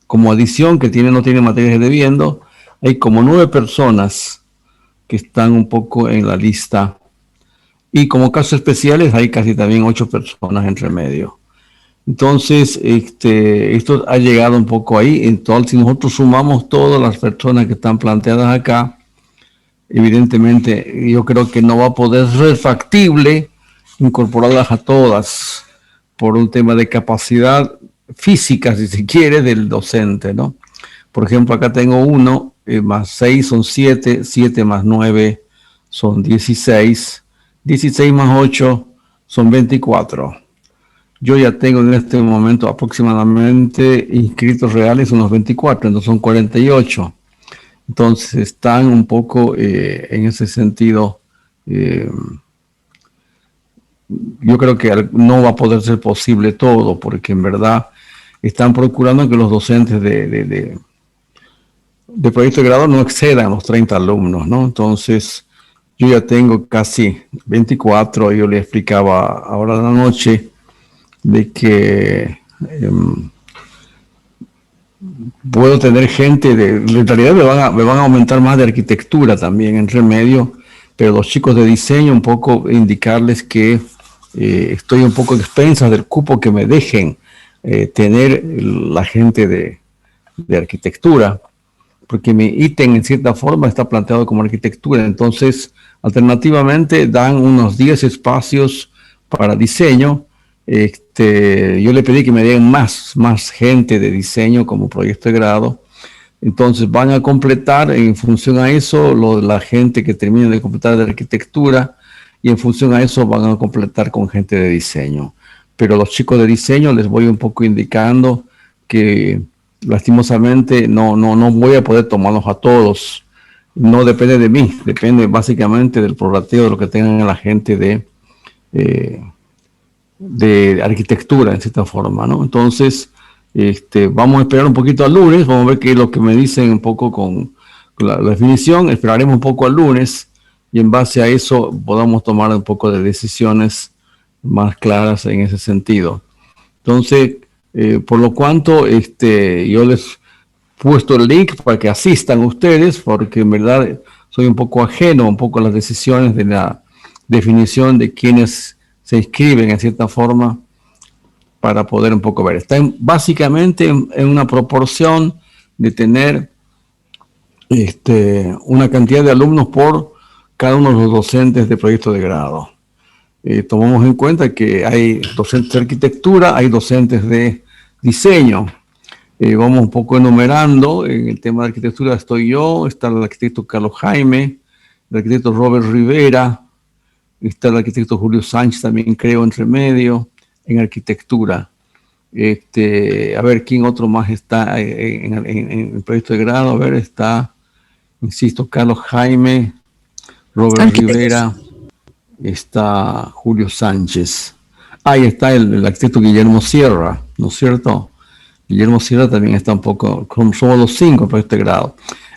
como adición que no tiene materias debiendo, hay como 9 personas que están un poco en la lista. Y como casos especiales hay casi también 8 personas entre medio. Entonces, esto ha llegado un poco ahí. Entonces, si nosotros sumamos todas las personas que están planteadas acá, evidentemente yo creo que no va a poder ser factible incorporarlas a todas por un tema de capacidad física, si se quiere, del docente, ¿no? Por ejemplo, acá tengo 1, más 6 son 7, 7 más 9 son 16, 16 más 8 son 24. Yo ya tengo en este momento aproximadamente inscritos reales unos 24, entonces son 48. Entonces están un poco en ese sentido, yo creo que no va a poder ser posible todo, porque en verdad están procurando que los docentes de proyecto de grado no excedan los 30 alumnos, ¿no? Entonces, yo ya tengo casi 24, yo le explicaba ahora de la noche de que puedo tener gente en realidad me van a aumentar más de arquitectura también entre medio, pero los chicos de diseño un poco indicarles que estoy un poco expensas del cupo que me dejen tener la gente de arquitectura, porque mi ítem en cierta forma está planteado como arquitectura. Entonces, alternativamente dan unos 10 espacios para diseño. Yo le pedí que me den más gente de diseño como proyecto de grado. Entonces van a completar en función a eso la gente que termine de completar de arquitectura, y en función a eso van a completar con gente de diseño. Pero los chicos de diseño les voy un poco indicando que lastimosamente no voy a poder tomarlos a todos. No depende de mí, depende básicamente del prorrateo de lo que tengan la gente de arquitectura en cierta forma, ¿no? Entonces, vamos a esperar un poquito al lunes, vamos a ver qué es lo que me dicen un poco con la definición, esperaremos un poco al lunes y en base a eso podamos tomar un poco de decisiones más claras en ese sentido. Entonces, por lo cuanto, yo les he puesto el link para que asistan ustedes, porque en verdad soy un poco ajeno un poco a las decisiones de la definición de quienes se inscriben en cierta forma para poder un poco ver. Están básicamente en una proporción de tener una cantidad de alumnos por cada uno de los docentes de proyecto de grado. Tomamos en cuenta que hay docentes de arquitectura, hay docentes de diseño. Vamos un poco enumerando. En el tema de arquitectura estoy yo, está el arquitecto Carlos Jaime, el arquitecto Robert Rivera, está el arquitecto Julio Sánchez también, creo, entre medio, en arquitectura. A ver, ¿quién otro más está en el proyecto de grado? A ver, está, insisto, Carlos Jaime, Robert Rivera, está Julio Sánchez. Ahí está el arquitecto Guillermo Sierra, ¿no es cierto? Guillermo Sierra también está un poco, somos los 5 para este grado.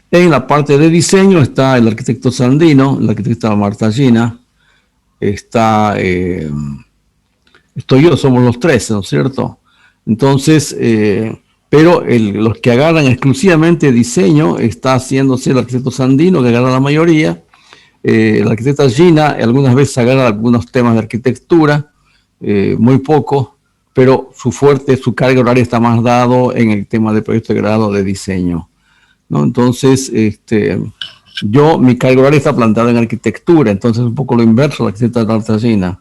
En la parte de diseño está el arquitecto Sandino, la arquitecta Marta Gina, estoy yo, somos los 13, ¿no es cierto? Entonces, pero los que agarran exclusivamente diseño está haciéndose el arquitecto Sandino, que agarra la mayoría. La arquitecta Gina algunas veces agarra algunos temas de arquitectura, muy poco, pero su carga horaria está más dado en el tema de proyecto de grado de diseño, ¿no? Entonces, mi carga horaria está plantada en arquitectura, entonces un poco lo inverso, la arquitecta Marta Gina.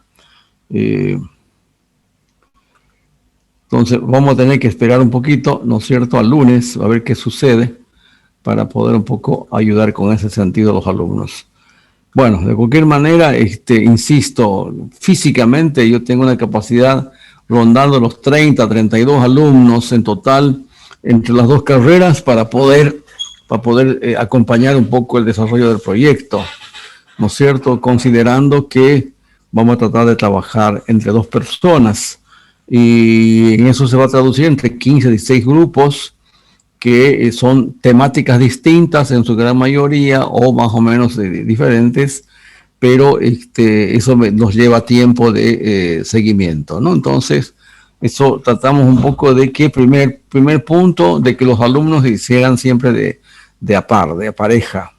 Entonces vamos a tener que esperar un poquito, ¿no es cierto?, al lunes, a ver qué sucede, para poder un poco ayudar con ese sentido a los alumnos. Bueno, de cualquier manera, insisto, físicamente yo tengo una capacidad rondando los 30, 32 alumnos en total entre las dos carreras para poder acompañar un poco el desarrollo del proyecto, ¿no es cierto?, considerando que vamos a tratar de trabajar entre 2 personas. Y en eso se va a traducir entre 15 y 16 grupos que son temáticas distintas en su gran mayoría o más o menos diferentes, pero eso nos lleva tiempo de seguimiento, ¿no? Entonces, Eso tratamos un poco de que primer punto, de que los alumnos se hicieran siempre de pareja,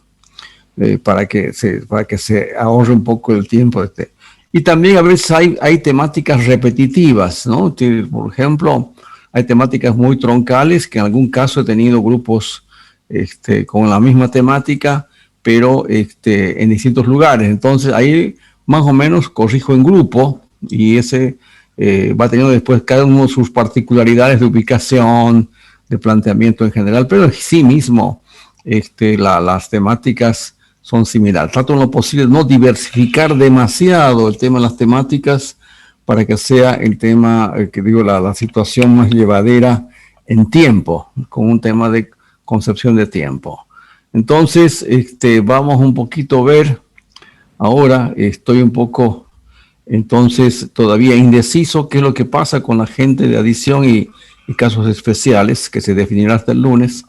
para que se ahorre un poco el tiempo. Y también a veces hay temáticas repetitivas, ¿no? Por ejemplo, hay temáticas muy troncales, que en algún caso he tenido grupos con la misma temática, pero en distintos lugares. Entonces ahí más o menos corrijo en grupo y ese va teniendo después cada uno sus particularidades de ubicación, de planteamiento en general, pero en sí mismo las temáticas son similares. Trato en lo posible de no diversificar demasiado el tema de las temáticas para que sea el tema, la situación más llevadera en tiempo, con un tema de concepción de tiempo. Entonces, vamos un poquito a ver. Ahora estoy un poco, entonces, todavía indeciso qué es lo que pasa con la gente de adición y casos especiales, que se definirá hasta el lunes.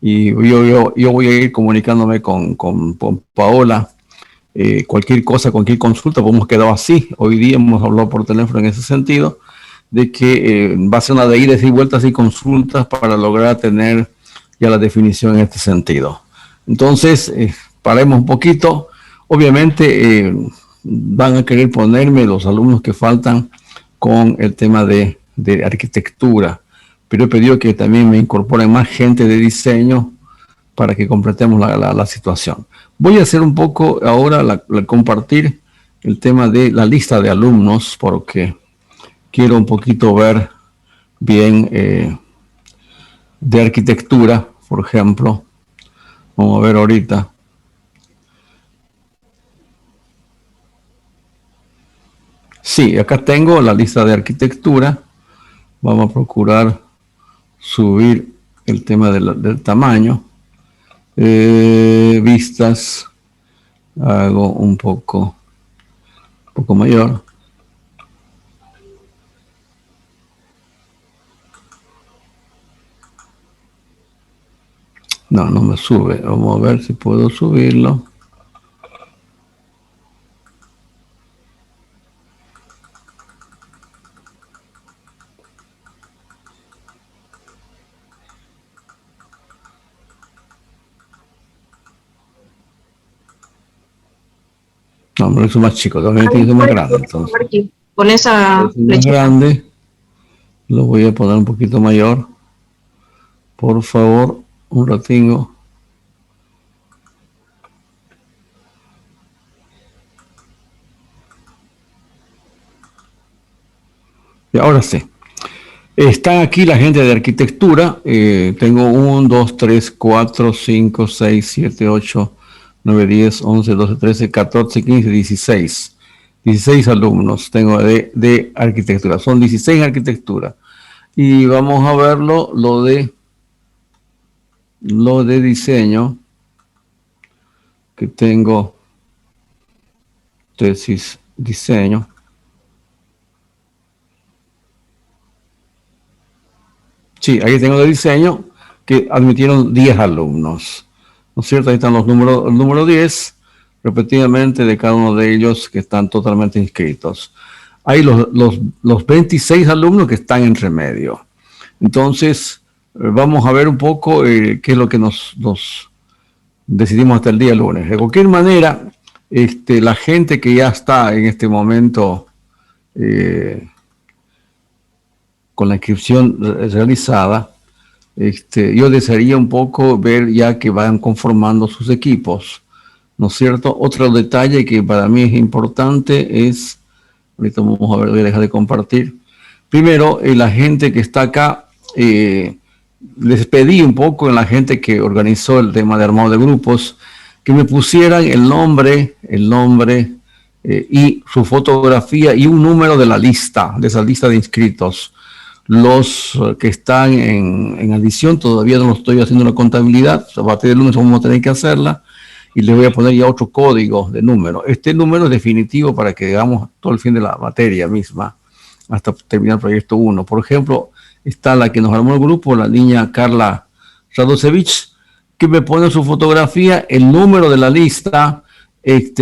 Y yo voy a ir comunicándome con Paola. Cualquier cosa, cualquier consulta, pues hemos quedado así. Hoy día hemos hablado por teléfono en ese sentido, de que va a ser una de idas y vueltas y consultas para lograr tener ya la definición en este sentido. Entonces, paremos un poquito. Obviamente van a querer ponerme los alumnos que faltan con el tema de arquitectura, pero he pedido que también me incorporen más gente de diseño para que completemos la situación. Voy a hacer un poco ahora, compartir el tema de la lista de alumnos, porque quiero un poquito ver bien de arquitectura, por ejemplo. Vamos a ver ahorita. Sí, acá tengo la lista de arquitectura. Vamos a procurar subir el tema del tamaño. Vistas, hago un poco mayor. No me sube. Vamos a ver si puedo subirlo. No, me lo hizo más chico, también tiene que ser más grande. Entonces, con esa más grande, lo voy a poner un poquito mayor. Por favor, un ratingo. Y ahora sí. Están aquí la gente de arquitectura. Tengo 1, 2, 3, 4, 5, 6, 7, 8, 9, 10, 11, 12, 13, 14, 15, 16. 16 alumnos tengo de arquitectura. Son 16 en arquitectura. Y vamos a verlo, lo de diseño, que tengo tesis diseño. Sí, ahí tengo de diseño, que admitieron 10 alumnos. ¿No es cierto? Ahí están el número 10, repetidamente, de cada uno de ellos que están totalmente inscritos. Hay los 26 alumnos que están en remedio. Entonces, vamos a ver un poco qué es lo que nos decidimos hasta el día lunes. De cualquier manera, la gente que ya está en este momento con la inscripción realizada, yo desearía un poco ver ya que van conformando sus equipos, ¿no es cierto? Otro detalle que para mí es importante es, ahorita vamos a ver, voy a dejar de compartir. Primero, la gente que está acá, les pedí un poco en la gente que organizó el tema de armado de grupos, que me pusieran el nombre y su fotografía y un número de esa lista de inscritos. Los que están en adición, todavía no lo estoy haciendo la contabilidad, a partir del lunes vamos a tener que hacerla, y les voy a poner ya otro código de número. Este número es definitivo para que hagamos todo el fin de la materia misma, hasta terminar el proyecto 1. Por ejemplo, está la que nos armó el grupo, la niña Carla Radosevich, que me pone su fotografía, el número de la lista,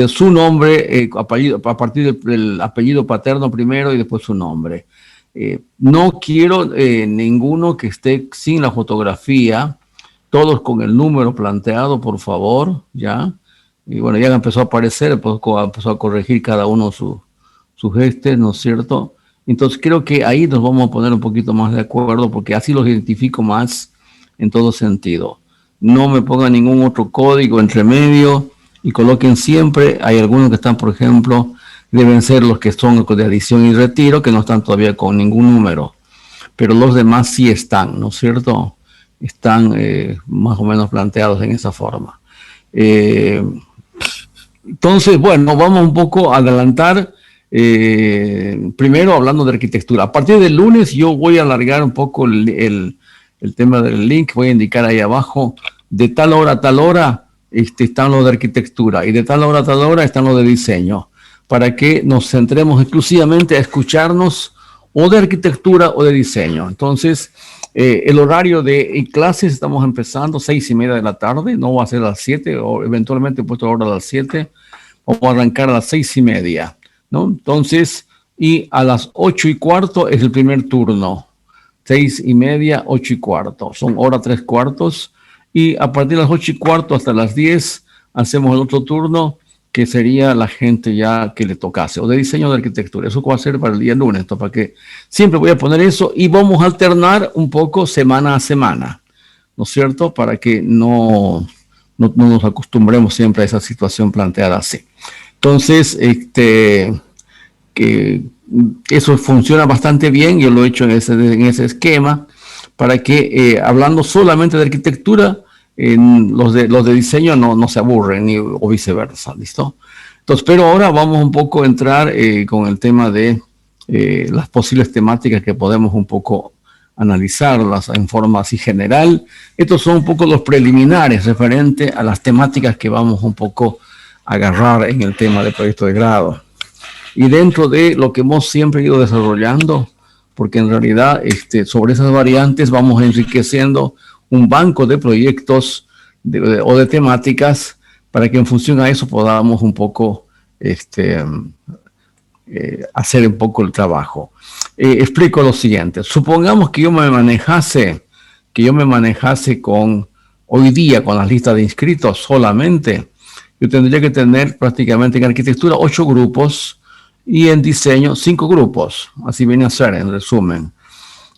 su nombre, apellido, a partir del apellido paterno primero y después su nombre. No quiero ninguno que esté sin la fotografía, todos con el número planteado, por favor, ¿ya? Y bueno, ya empezó a aparecer, pues, empezó a corregir cada uno sus gestos, ¿no es cierto? Entonces creo que ahí nos vamos a poner un poquito más de acuerdo, porque así los identifico más en todo sentido. No me pongan ningún otro código entre medio y coloquen siempre, hay algunos que están, por ejemplo, deben ser los que son de adición y retiro, que no están todavía con ningún número, pero los demás sí están, ¿no es cierto? Están más o menos planteados en esa forma. Entonces, bueno, vamos un poco a adelantar, primero hablando de arquitectura. A partir del lunes yo voy a alargar un poco el tema del link, voy a indicar ahí abajo, de tal hora a tal hora están los de arquitectura y de tal hora a tal hora están los de diseño, para que nos centremos exclusivamente a escucharnos o de arquitectura o de diseño. Entonces, el horario de clases estamos empezando 6:30 de la tarde, no va a ser a las 7, o eventualmente puesto la hora a las 7, vamos a arrancar a las 6:30, ¿no? Entonces, y a las 8:15 es el primer turno, 6:30, 8:15, son hora 3/4, y a partir de las 8:15 hasta las 10 hacemos el otro turno, que sería la gente ya que le tocase, o de diseño o de arquitectura. Eso va a ser para el día lunes, entonces, para que siempre voy a poner eso, y vamos a alternar un poco semana a semana, ¿no es cierto? Para que no nos acostumbremos siempre a esa situación planteada así. Entonces, que eso funciona bastante bien, yo lo he hecho en ese esquema, para que hablando solamente de arquitectura, los de diseño no se aburren, o viceversa, ¿listo? Entonces, pero ahora vamos un poco a entrar con el tema de las posibles temáticas que podemos un poco analizarlas en forma así general. Estos son un poco los preliminares referente a las temáticas que vamos un poco a agarrar en el tema de proyecto de grado. Y dentro de lo que hemos siempre ido desarrollando, porque en realidad sobre esas variantes vamos enriqueciendo un banco de proyectos o de temáticas, para que en función a eso podamos un poco hacer un poco el trabajo. Explico lo siguiente. Supongamos que yo me manejase hoy día con las listas de inscritos solamente. Yo tendría que tener prácticamente en arquitectura 8 grupos y en diseño 5 grupos. Así viene a ser en resumen.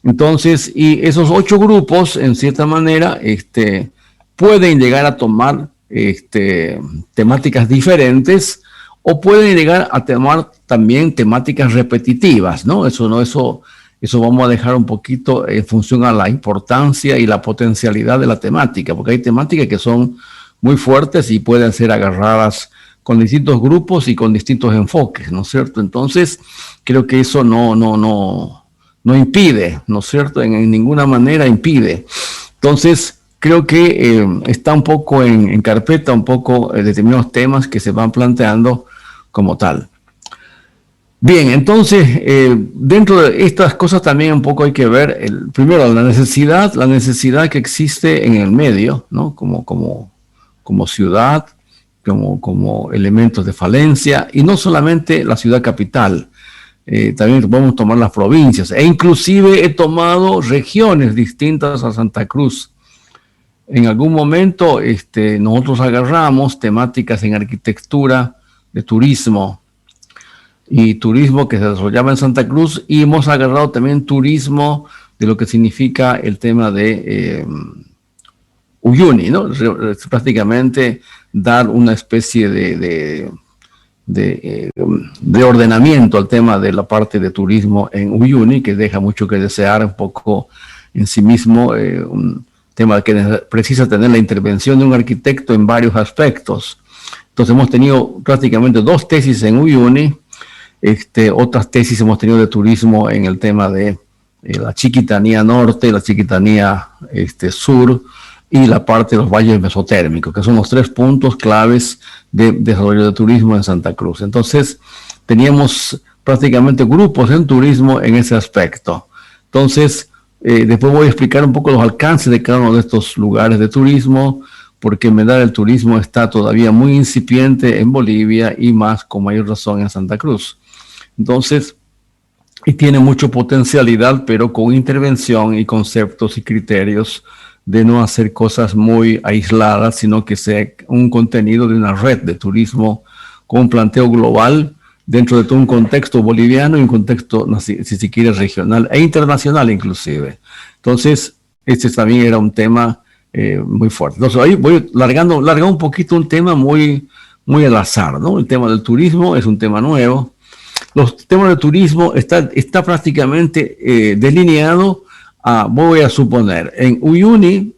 Entonces, y esos 8 grupos, en cierta manera, pueden llegar a tomar temáticas diferentes, o pueden llegar a tomar también temáticas repetitivas, ¿no? Eso vamos a dejar un poquito en función a la importancia y la potencialidad de la temática, porque hay temáticas que son muy fuertes y pueden ser agarradas con distintos grupos y con distintos enfoques, ¿no es cierto? Entonces, creo que eso no impide, ¿no es cierto? En ninguna manera impide. Entonces, creo que está un poco en carpeta, un poco determinados temas que se van planteando como tal. Bien, entonces, dentro de estas cosas también un poco hay que ver, primero, la necesidad que existe en el medio, ¿no? Como ciudad, como elementos de falencia, y no solamente la ciudad capital. También podemos tomar las provincias, e inclusive he tomado regiones distintas a Santa Cruz. En algún momento nosotros agarramos temáticas en arquitectura de turismo que se desarrollaba en Santa Cruz, y hemos agarrado también turismo de lo que significa el tema de Uyuni, ¿no? Prácticamente dar una especie de ordenamiento al tema de la parte de turismo en Uyuni, que deja mucho que desear un poco en sí mismo, un tema que precisa tener la intervención de un arquitecto en varios aspectos. Entonces hemos tenido prácticamente 2 tesis en Uyuni, otras tesis hemos tenido de turismo en el tema de la Chiquitanía Norte, la Chiquitanía Sur, y la parte de los valles mesotérmicos, que son los 3 puntos claves de desarrollo de turismo en Santa Cruz. Entonces, teníamos prácticamente grupos en turismo en ese aspecto. Entonces, después voy a explicar un poco los alcances de cada uno de estos lugares de turismo, porque en verdad el turismo está todavía muy incipiente en Bolivia, y más con mayor razón en Santa Cruz. Entonces, y tiene mucha potencialidad, pero con intervención y conceptos y criterios de no hacer cosas muy aisladas, sino que sea un contenido de una red de turismo con un planteo global dentro de todo un contexto boliviano y un contexto, si se quiere, regional e internacional inclusive. Entonces, este también era un tema muy fuerte. Entonces, ahí voy largando un poquito un tema muy, muy al azar, ¿no? El tema del turismo es un tema nuevo. Los temas de turismo está prácticamente delineado voy a suponer, en Uyuni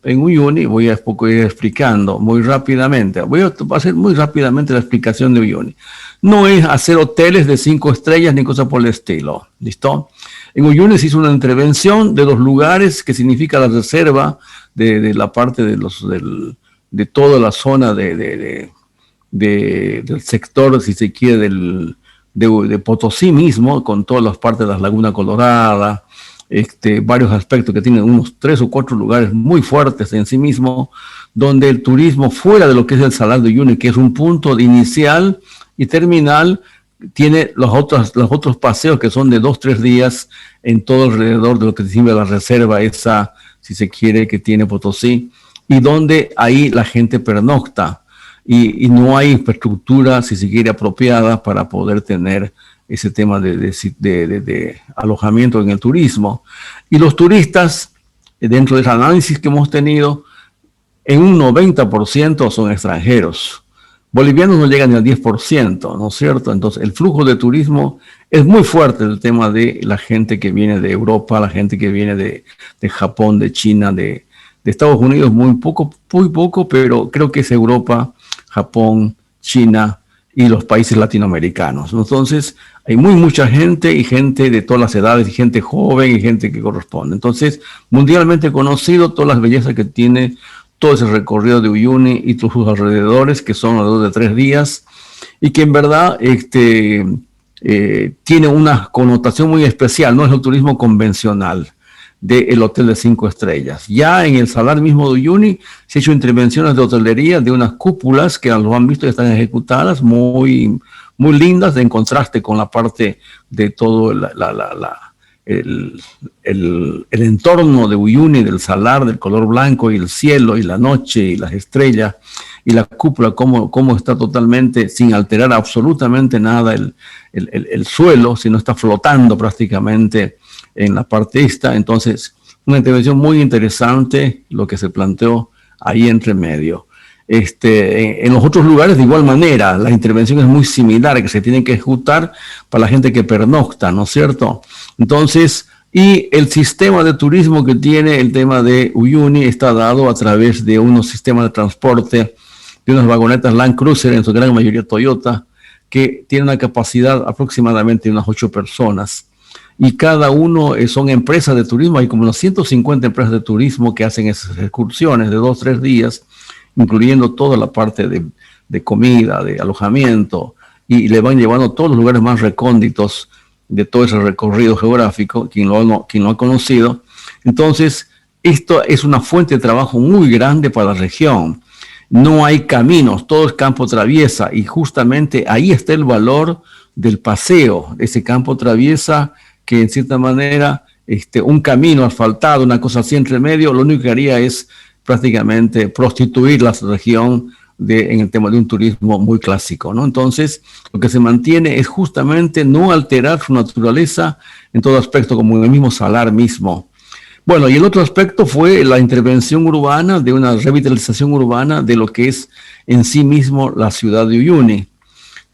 voy a poco ir explicando muy rápidamente, voy a hacer muy rápidamente la explicación de Uyuni. No es hacer hoteles de 5 estrellas ni cosa por el estilo, ¿listo? En Uyuni se hizo una intervención de los lugares que significa la reserva de la parte de toda la zona del sector, si se quiere, de Potosí mismo, con todas las partes de la Laguna Colorada, varios aspectos que tienen unos 3 o 4 lugares muy fuertes en sí mismo, donde el turismo fuera de lo que es el Salar de Uyuni, que es un punto inicial y terminal, tiene los otros paseos que son de 2-3 días en todo alrededor de lo que sirve la reserva esa, si se quiere, que tiene Potosí, y donde ahí la gente pernocta y no hay infraestructura, si se quiere, apropiada para poder tener ese tema de alojamiento en el turismo. Y los turistas, dentro del análisis que hemos tenido, en un 90% son extranjeros. Bolivianos no llegan ni al 10%, ¿no es cierto? Entonces, el flujo de turismo es muy fuerte, el tema de la gente que viene de Europa, la gente que viene de Japón, de China, de Estados Unidos, muy poco, pero creo que es Europa, Japón, China y los países latinoamericanos. Entonces, hay mucha gente y gente de todas las edades, y gente joven y gente que corresponde. Entonces, mundialmente conocido todas las bellezas que tiene todo ese recorrido de Uyuni y sus alrededores, que son alrededor de 3 días, y que en verdad tiene una connotación muy especial, no es el turismo convencional del hotel de 5 estrellas. Ya en el Salar mismo de Uyuni se han hecho intervenciones de hotelería, de unas cúpulas que lo han visto y están ejecutadas, muy lindas, en contraste con la parte de todo el entorno de Uyuni, del Salar, del color blanco y el cielo y la noche y las estrellas y la cúpula, cómo está totalmente sin alterar absolutamente nada el suelo, sino está flotando prácticamente en la parte esta. Entonces, una intervención muy interesante lo que se planteó ahí entre medio. En los otros lugares de igual manera, la intervención es muy similar, que se tienen que ejecutar para la gente que pernocta, ¿no es cierto? Entonces, y el sistema de turismo que tiene el tema de Uyuni está dado a través de unos sistemas de transporte, de unas vagonetas Land Cruiser, en su gran mayoría Toyota, que tienen una capacidad aproximadamente de unas 8 personas. Y cada uno son empresas de turismo, hay como unas 150 empresas de turismo que hacen esas excursiones de 2-3 días, incluyendo toda la parte de comida, de alojamiento, y le van llevando a todos los lugares más recónditos de todo ese recorrido geográfico, quien lo ha conocido. Entonces, esto es una fuente de trabajo muy grande para la región. No hay caminos, todo es campo traviesa, y justamente ahí está el valor del paseo, ese campo traviesa que en cierta manera un camino asfaltado, una cosa así entre medio, lo único que haría es prácticamente prostituir la región en el tema de un turismo muy clásico, ¿no? Entonces, lo que se mantiene es justamente no alterar su naturaleza en todo aspecto, como en el mismo Salar mismo. Bueno, y el otro aspecto fue la intervención urbana, de una revitalización urbana de lo que es en sí mismo la ciudad de Uyuni.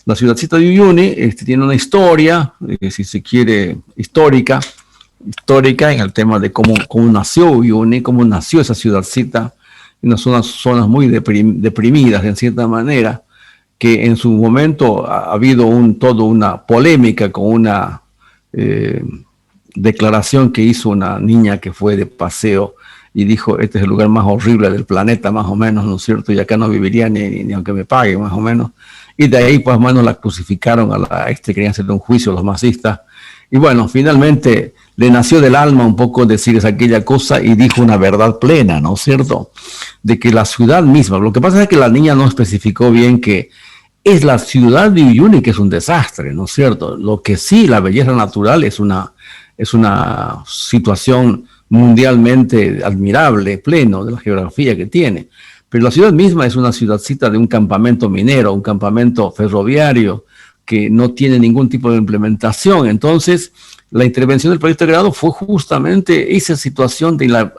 La ciudadcita de Uyuni tiene una historia, si se quiere, histórica en el tema de cómo nació Uyuni, cómo nació esa ciudadcita, en unas zonas muy deprimidas en cierta manera, que en su momento ha habido toda una polémica con una declaración que hizo una niña que fue de paseo y dijo: este es el lugar más horrible del planeta, más o menos, ¿no es cierto? Y acá no viviría ni aunque me paguen, más o menos. Y de ahí, pues, más o menos la crucificaron querían hacerle un juicio a los masistas. Y bueno, finalmente le nació del alma un poco decir aquella cosa y dijo una verdad plena, ¿no es cierto? De que la ciudad misma, lo que pasa es que la niña no especificó bien que es la ciudad de Uyuni que es un desastre, ¿no es cierto? Lo que sí, la belleza natural es una es una situación mundialmente admirable, pleno de la geografía que tiene. Pero la ciudad misma es una ciudadcita de un campamento minero, un campamento ferroviario, que no tiene ningún tipo de implementación. Entonces, la intervención del proyecto de grado fue justamente esa situación de la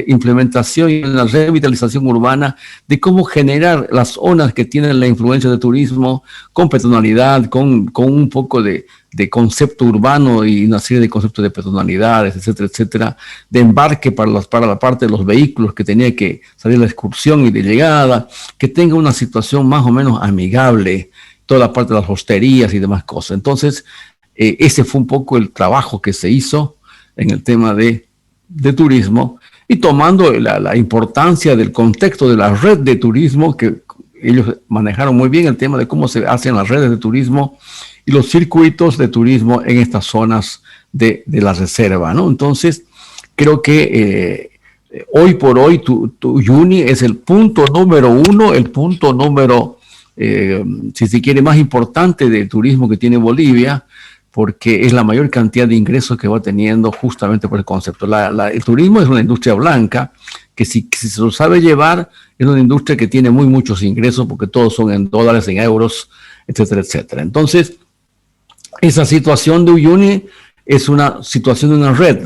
implementación y la revitalización urbana, de cómo generar las zonas que tienen la influencia de turismo con peatonalidad, con un poco de concepto urbano y una serie de conceptos de peatonalidades, etcétera, etcétera, de embarque para la parte de los vehículos que tenía que salir de excursión y de llegada, que tenga una situación más o menos amigable, toda la parte de las hosterías y demás cosas. Entonces, ese fue un poco el trabajo que se hizo en el tema de turismo, y tomando la importancia del contexto de la red de turismo, que ellos manejaron muy bien el tema de cómo se hacen las redes de turismo y los circuitos de turismo en estas zonas de la reserva, ¿no? Entonces, creo que hoy por hoy Uyuni es el punto número uno, el punto número, si se quiere, más importante de turismo que tiene Bolivia, porque es la mayor cantidad de ingresos que va teniendo justamente por el concepto. El turismo es una industria blanca que si se lo sabe llevar, es una industria que tiene muchos ingresos, porque todos son en dólares, en euros, etcétera, etcétera. Entonces, esa situación de Uyuni es una situación de una red.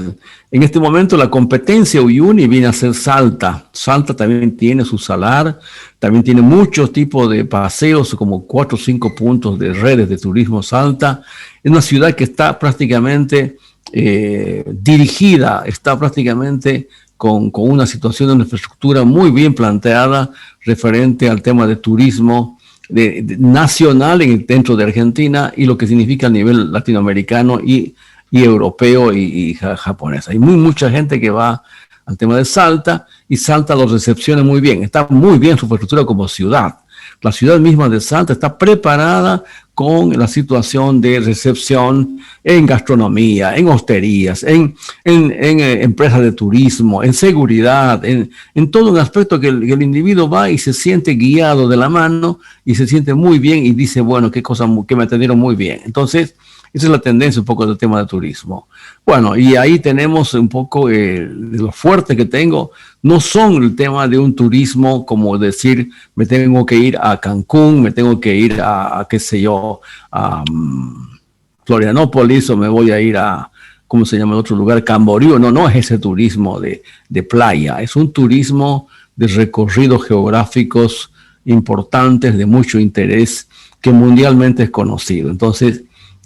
En este momento la competencia Uyuni viene a ser Salta. Salta también tiene su salar, también tiene muchos tipos de paseos, como 4 o 5 puntos de redes de turismo Salta. Es una ciudad que está prácticamente dirigida, está prácticamente con una situación de una infraestructura muy bien planteada referente al tema de turismo nacional dentro de Argentina, y lo que significa a nivel latinoamericano y europeo y japonés. Hay mucha gente que va al tema de Salta, y Salta los recepciona muy bien. Está muy bien su infraestructura como ciudad. La ciudad misma de Salta está preparada con la situación de recepción en gastronomía, en hosterías, en empresas de turismo, en seguridad, en todo un aspecto que el individuo va y se siente guiado de la mano y se siente muy bien y dice, bueno, qué cosa que me atendieron muy bien. Entonces, esa es la tendencia un poco del tema de turismo. Bueno, y ahí tenemos un poco de lo fuerte que tengo. No son el tema de un turismo como decir, me tengo que ir a Cancún, me tengo que ir a qué sé yo, a Florianópolis, o me voy a ir a, ¿cómo se llama el otro lugar? Camboriú. No es ese turismo de playa. Es un turismo de recorridos geográficos importantes, de mucho interés, que mundialmente es conocido. Entonces,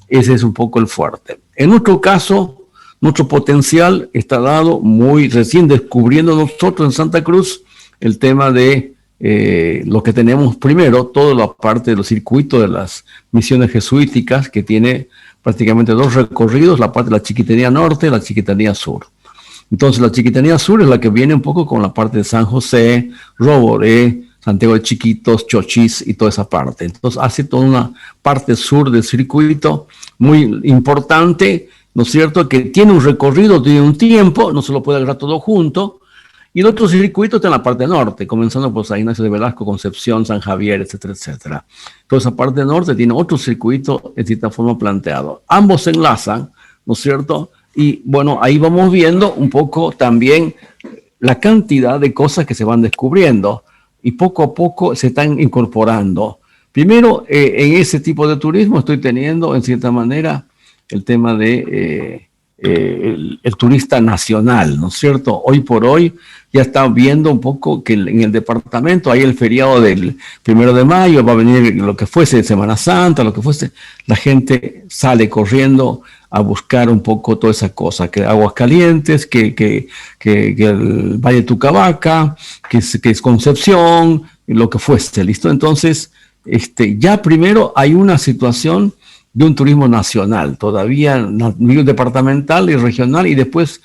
ese es un poco el fuerte. En nuestro caso, nuestro potencial está dado muy recién descubriendo nosotros en Santa Cruz el tema de lo que tenemos primero, toda la parte de los circuitos de las misiones jesuíticas, que tiene prácticamente 2 recorridos, la parte de la Chiquitanía Norte y la Chiquitanía Sur. Entonces, la Chiquitanía Sur es la que viene un poco con la parte de San José, Roboré, Santiago de Chiquitos, Chochís y toda esa parte. Entonces hace toda una parte sur del circuito muy importante, ¿no es cierto?, que tiene un recorrido, tiene un tiempo, no se lo puede agarrar todo junto. Y el otro circuito está en la parte norte, comenzando por San Ignacio de Velasco, Concepción, San Javier, etcétera, etcétera. Toda esa parte norte tiene otro circuito de cierta forma planteado. Ambos se enlazan, ¿no es cierto? Y bueno, ahí vamos viendo un poco también la cantidad de cosas que se van descubriendo, y poco a poco se están incorporando. Primero, en ese tipo de turismo estoy teniendo, en cierta manera, el tema de el turista nacional, ¿no es cierto? Hoy por hoy ya está viendo un poco que en el departamento hay el feriado del 1 de mayo, va a venir lo que fuese Semana Santa, lo que fuese, la gente sale corriendo a buscar un poco toda esa cosa, que Aguascalientes, que el Valle de Tucabaca, que es Concepción, lo que fuese, ¿listo? Entonces, ya primero hay una situación de un turismo nacional, todavía a nivel departamental y regional, y después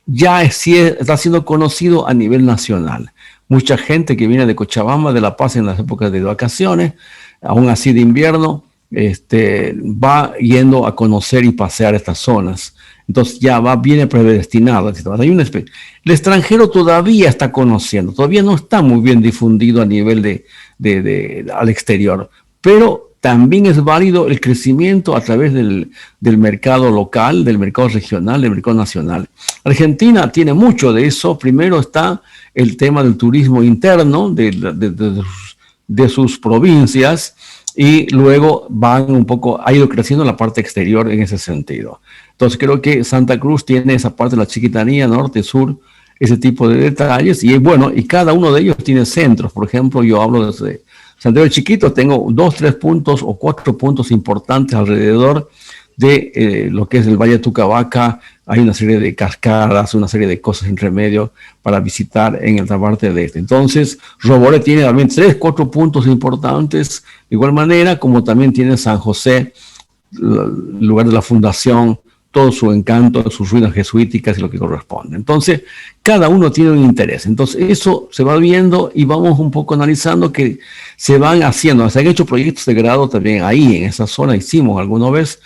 ya está siendo conocido a nivel nacional. Mucha gente que viene de Cochabamba, de La Paz en las épocas de vacaciones, aún así de invierno, va yendo a conocer y pasear estas zonas. Entonces ya viene predestinado. El extranjero todavía está conociendo, todavía no está muy bien difundido a nivel al exterior, pero también es válido el crecimiento a través del mercado local, del mercado regional, del mercado nacional. Argentina tiene mucho de eso. Primero está el tema del turismo interno de sus provincias, y luego ha ido creciendo la parte exterior en ese sentido. Entonces creo que Santa Cruz tiene esa parte de la chiquitanía, norte, sur, ese tipo de detalles, y bueno, y cada uno de ellos tiene centros. Por ejemplo, yo hablo desde Santiago de Chiquito, tengo 2, 3 puntos o 4 puntos importantes alrededor de lo que es el Valle de Tucabaca. Hay una serie de cascadas, una serie de cosas entre medio para visitar en esta parte de este. Entonces, Roboré tiene también 3, 4 puntos importantes, de igual manera como también tiene San José, el lugar de la fundación, todo su encanto, sus ruinas jesuíticas y lo que corresponde. Entonces, cada uno tiene un interés. Entonces, eso se va viendo y vamos un poco analizando que se van haciendo. Se han hecho proyectos de grado también ahí, en esa zona, hicimos alguna vez,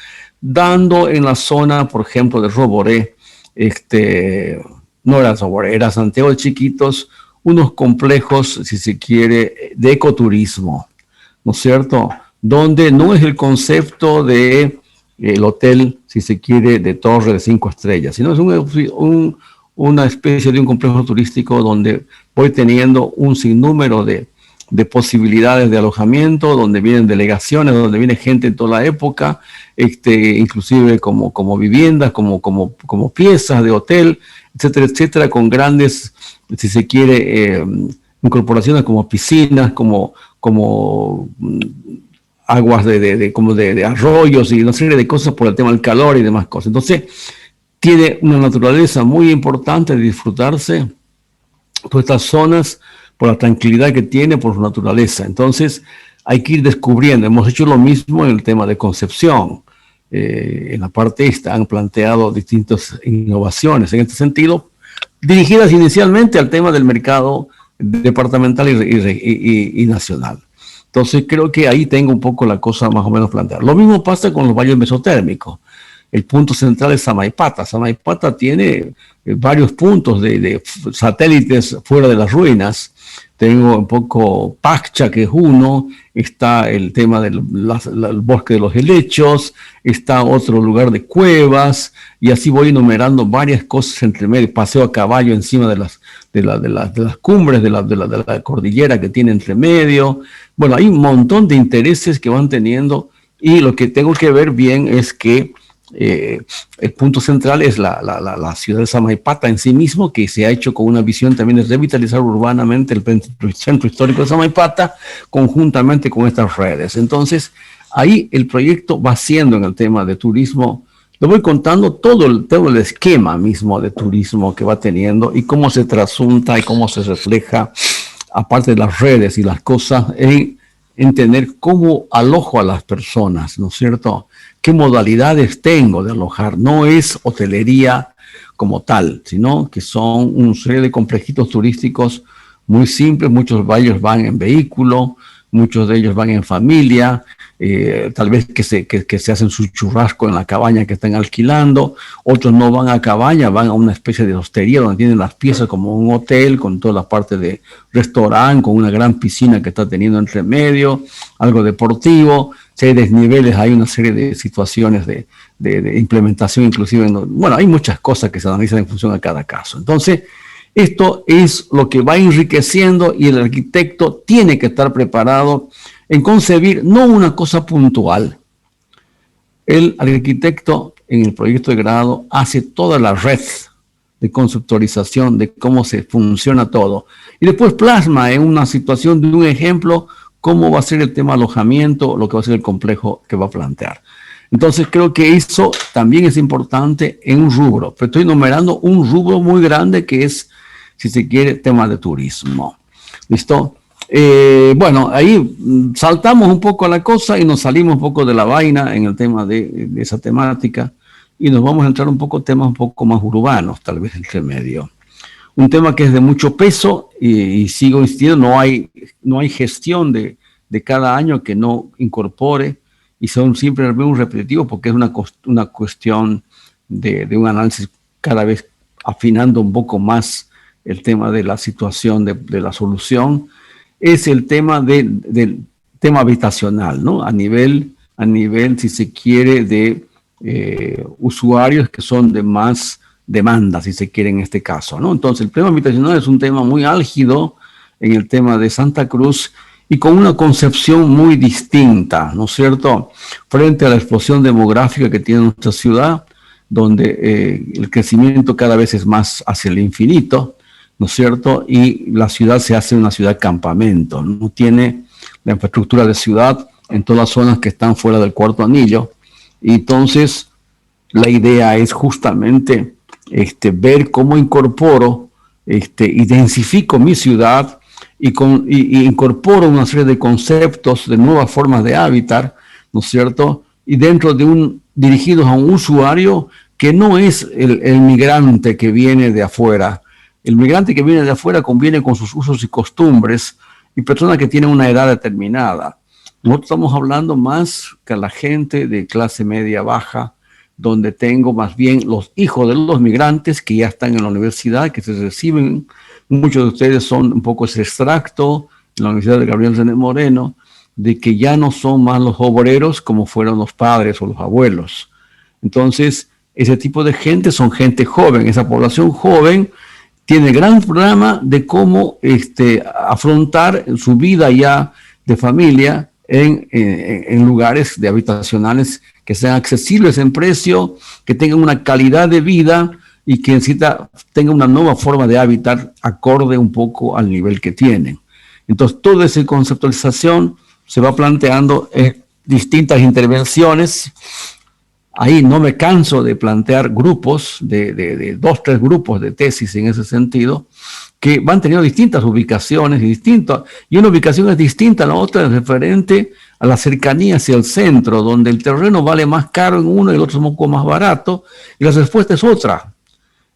dando en la zona, por ejemplo, de Roboré, no era Roboré, era Santiago de Chiquitos, unos complejos, si se quiere, de ecoturismo, ¿no es cierto? Donde no es el concepto de el hotel, si se quiere, de torre de 5 estrellas, sino es una especie de un complejo turístico donde voy teniendo un sinnúmero de posibilidades de alojamiento, donde vienen delegaciones, donde viene gente en toda la época, inclusive como viviendas, como piezas de hotel, etcétera, etcétera, con grandes, si se quiere, incorporaciones como piscinas, como aguas de arroyos y una serie de cosas por el tema del calor y demás cosas. Entonces, tiene una naturaleza muy importante de disfrutarse todas estas zonas por la tranquilidad que tiene, por su naturaleza. Entonces, hay que ir descubriendo. Hemos hecho lo mismo en el tema de Concepción. En la parte esta han planteado distintas innovaciones en este sentido, dirigidas inicialmente al tema del mercado departamental y nacional. Entonces creo que ahí tengo un poco la cosa más o menos planteada. Lo mismo pasa con los valles mesotérmicos. El punto central es Samaipata. Samaipata tiene varios puntos de satélites fuera de las ruinas. Tengo un poco Paccha, que es uno, está el tema del bosque de los helechos, está otro lugar de cuevas, y así voy enumerando varias cosas entre medio. Paseo a caballo encima de las cumbres de la cordillera que tiene entre medio. Bueno, hay un montón de intereses que van teniendo, y lo que tengo que ver bien es que el punto central es la ciudad de Samaipata en sí mismo, que se ha hecho con una visión también de revitalizar urbanamente el centro histórico de Samaipata, conjuntamente con estas redes. Entonces, ahí el proyecto va siendo en el tema de turismo. Le voy contando todo el esquema mismo de turismo que va teniendo y cómo se trasunta y cómo se refleja, aparte de las redes y las cosas, en tener cómo alojo a las personas, ¿no es cierto? ¿Qué modalidades tengo de alojar? No es hotelería como tal, sino que son una serie de complejitos turísticos muy simples. Muchos de ellos van en vehículo, muchos de ellos van en familia, tal vez que se hacen su churrasco en la cabaña que están alquilando. Otros no van a cabaña, van a una especie de hostería donde tienen las piezas como un hotel, con toda la parte de restaurante, con una gran piscina que está teniendo entre medio, algo deportivo. Si hay desniveles, hay una serie de situaciones de implementación, inclusive. Bueno, hay muchas cosas que se analizan en función a cada caso. Entonces, esto es lo que va enriqueciendo, y el arquitecto tiene que estar preparado en concebir no una cosa puntual. El arquitecto en el proyecto de grado hace toda la red de conceptualización de cómo se funciona todo, y después plasma en una situación de un ejemplo cómo va a ser el tema alojamiento, lo que va a ser el complejo que va a plantear. Entonces creo que eso también es importante en un rubro, pero estoy enumerando un rubro muy grande que es, si se quiere, tema de turismo. ¿Listo? Bueno, ahí saltamos un poco a la cosa y nos salimos un poco de la vaina en el tema de esa temática, y nos vamos a entrar un poco temas un poco más urbanos, tal vez entre medio. Un tema que es de mucho peso, y sigo insistiendo, no hay gestión de cada año que no incorpore, y son siempre muy repetitivos, porque es una cuestión de un análisis cada vez afinando un poco más el tema de la situación de la solución. Es el tema del tema habitacional, ¿no? A nivel, si se quiere, de usuarios que son de más demanda, si se quiere, en este caso, ¿no? Entonces, el tema habitacional es un tema muy álgido en el tema de Santa Cruz y con una concepción muy distinta, ¿no es cierto?, frente a la explosión demográfica que tiene nuestra ciudad, donde el crecimiento cada vez es más hacia el infinito, ¿no es cierto?, y la ciudad se hace una ciudad campamento, no tiene la infraestructura de ciudad en todas las zonas que están fuera del cuarto anillo, y entonces la idea es justamente ver cómo incorporo, y densifico mi ciudad y incorporo una serie de conceptos, de nuevas formas de hábitat, ¿no es cierto?, y dentro de dirigidos a un usuario que no es el migrante que viene de afuera. El migrante que viene de afuera conviene con sus usos y costumbres y personas que tienen una edad determinada. Nosotros estamos hablando más que a la gente de clase media baja, donde tengo más bien los hijos de los migrantes que ya están en la universidad, que se reciben. Muchos de ustedes son un poco ese extracto en la Universidad de Gabriel René Moreno, de que ya no son más los obreros como fueron los padres o los abuelos. Entonces, ese tipo de gente son gente joven. Esa población joven tiene gran programa de cómo afrontar su vida ya de familia en lugares de habitacionales que sean accesibles en precio, que tengan una calidad de vida y que tengan una nueva forma de habitar acorde un poco al nivel que tienen. Entonces, toda esa conceptualización se va planteando en distintas intervenciones. Ahí no me canso de plantear grupos, de 2, 3 grupos de tesis en ese sentido, que van teniendo distintas ubicaciones y una ubicación es distinta a la otra, es referente a la cercanía hacia el centro, donde el terreno vale más caro en uno y el otro es un poco más barato, y la respuesta es otra,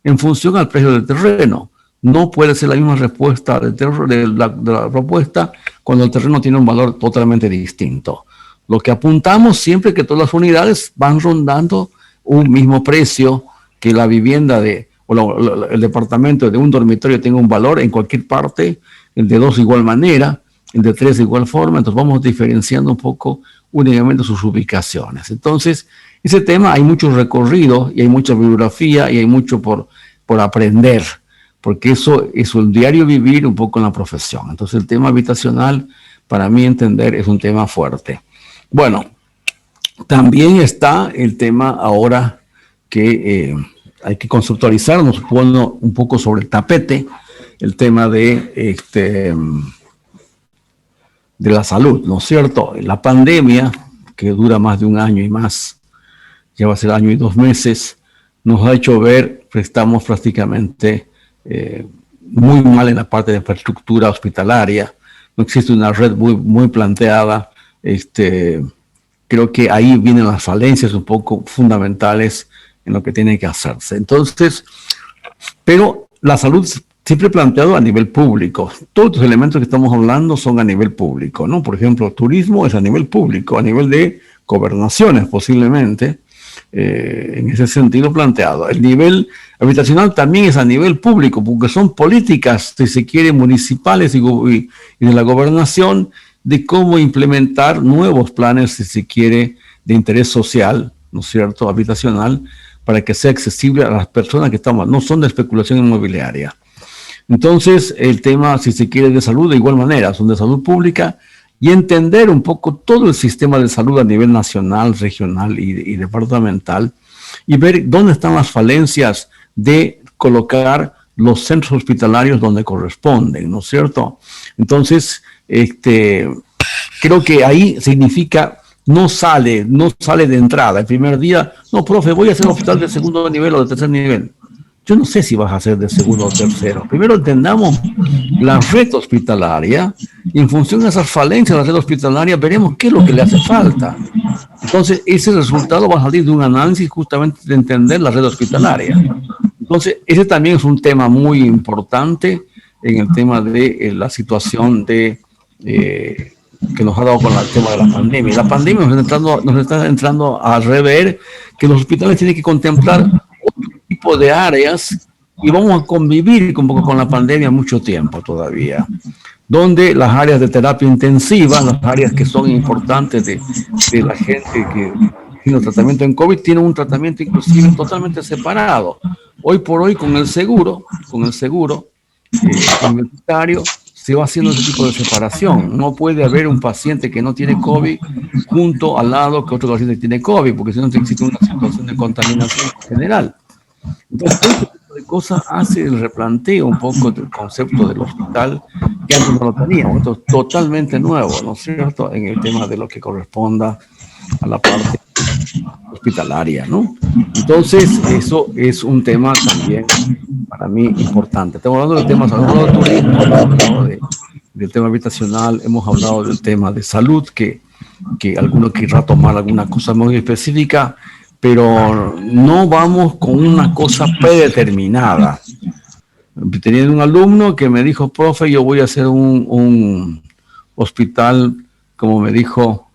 en función al precio del terreno. No puede ser la misma respuesta de la propuesta cuando el terreno tiene un valor totalmente distinto. Lo que apuntamos siempre es que todas las unidades van rondando un mismo precio, que la vivienda el departamento de un dormitorio tenga un valor en cualquier parte, el de 2 de igual manera, el de 3 de igual forma. Entonces vamos diferenciando un poco únicamente sus ubicaciones. Entonces, ese tema hay mucho recorrido y hay mucha bibliografía y hay mucho por aprender, porque eso es el diario vivir un poco en la profesión. Entonces el tema habitacional, para mí entender, es un tema fuerte. Bueno, también está el tema ahora que hay que conceptualizarnos, poniendo un poco sobre el tapete, el tema de la salud, ¿no es cierto? La pandemia, que dura más de un año y más, ya va a ser año y 2 meses, nos ha hecho ver que estamos prácticamente muy mal en la parte de infraestructura hospitalaria. No existe una red muy planteada. Creo que ahí vienen las falencias un poco fundamentales en lo que tiene que hacerse. Entonces, pero la salud siempre planteado a nivel público. Todos los elementos que estamos hablando son a nivel público, ¿no? Por ejemplo, turismo es a nivel público, a nivel de gobernaciones posiblemente, en ese sentido planteado. El nivel habitacional también es a nivel público, porque son políticas, si se quiere, municipales y de la gobernación, de cómo implementar nuevos planes, si se quiere, de interés social, ¿no es cierto?, habitacional, para que sea accesible a las personas que no son de especulación inmobiliaria. Entonces, el tema, si se quiere, de salud, de igual manera, son de salud pública, y entender un poco todo el sistema de salud a nivel nacional, regional y departamental, y ver dónde están las falencias de colocar los centros hospitalarios donde corresponden, ¿no es cierto? Entonces, creo que ahí significa, no sale de entrada. El primer día, no, profe, voy a hacer un hospital de segundo nivel o de tercer nivel. Yo no sé si vas a hacer de segundo o tercero. Primero entendamos la red hospitalaria y en función de esas falencias de la red hospitalaria veremos qué es lo que le hace falta. Entonces, ese resultado va a salir de un análisis justamente de entender la red hospitalaria. Entonces, ese también es un tema muy importante en el tema de la situación que nos ha dado con el tema de la pandemia. La pandemia nos está entrando a rever que los hospitales tienen que contemplar otro tipo de áreas y vamos a convivir un poco con la pandemia mucho tiempo todavía. donde las áreas de terapia intensiva, las áreas que son importantes de la gente que tiene tratamiento en COVID, tienen un tratamiento inclusive totalmente separado. Hoy por hoy con el seguro universitario, se va haciendo ese tipo de separación. No puede haber un paciente que no tiene COVID junto al lado que otro paciente tiene COVID, porque si no existe una situación de contaminación general. Entonces, todo este tipo de cosas hace el replanteo un poco del concepto del hospital que antes no lo teníamos. Esto es totalmente nuevo, ¿no es cierto?, en el tema de lo que corresponda a la parte hospitalaria, ¿no? Entonces, eso es un tema también para mí importante. Estamos hablando del tema, hemos hablado de turismo, hemos hablado del tema habitacional, hemos hablado del tema de salud, que alguno querrá tomar alguna cosa muy específica, pero no vamos con una cosa predeterminada. Tenía un alumno que me dijo, profe, yo voy a hacer un hospital, como me dijo,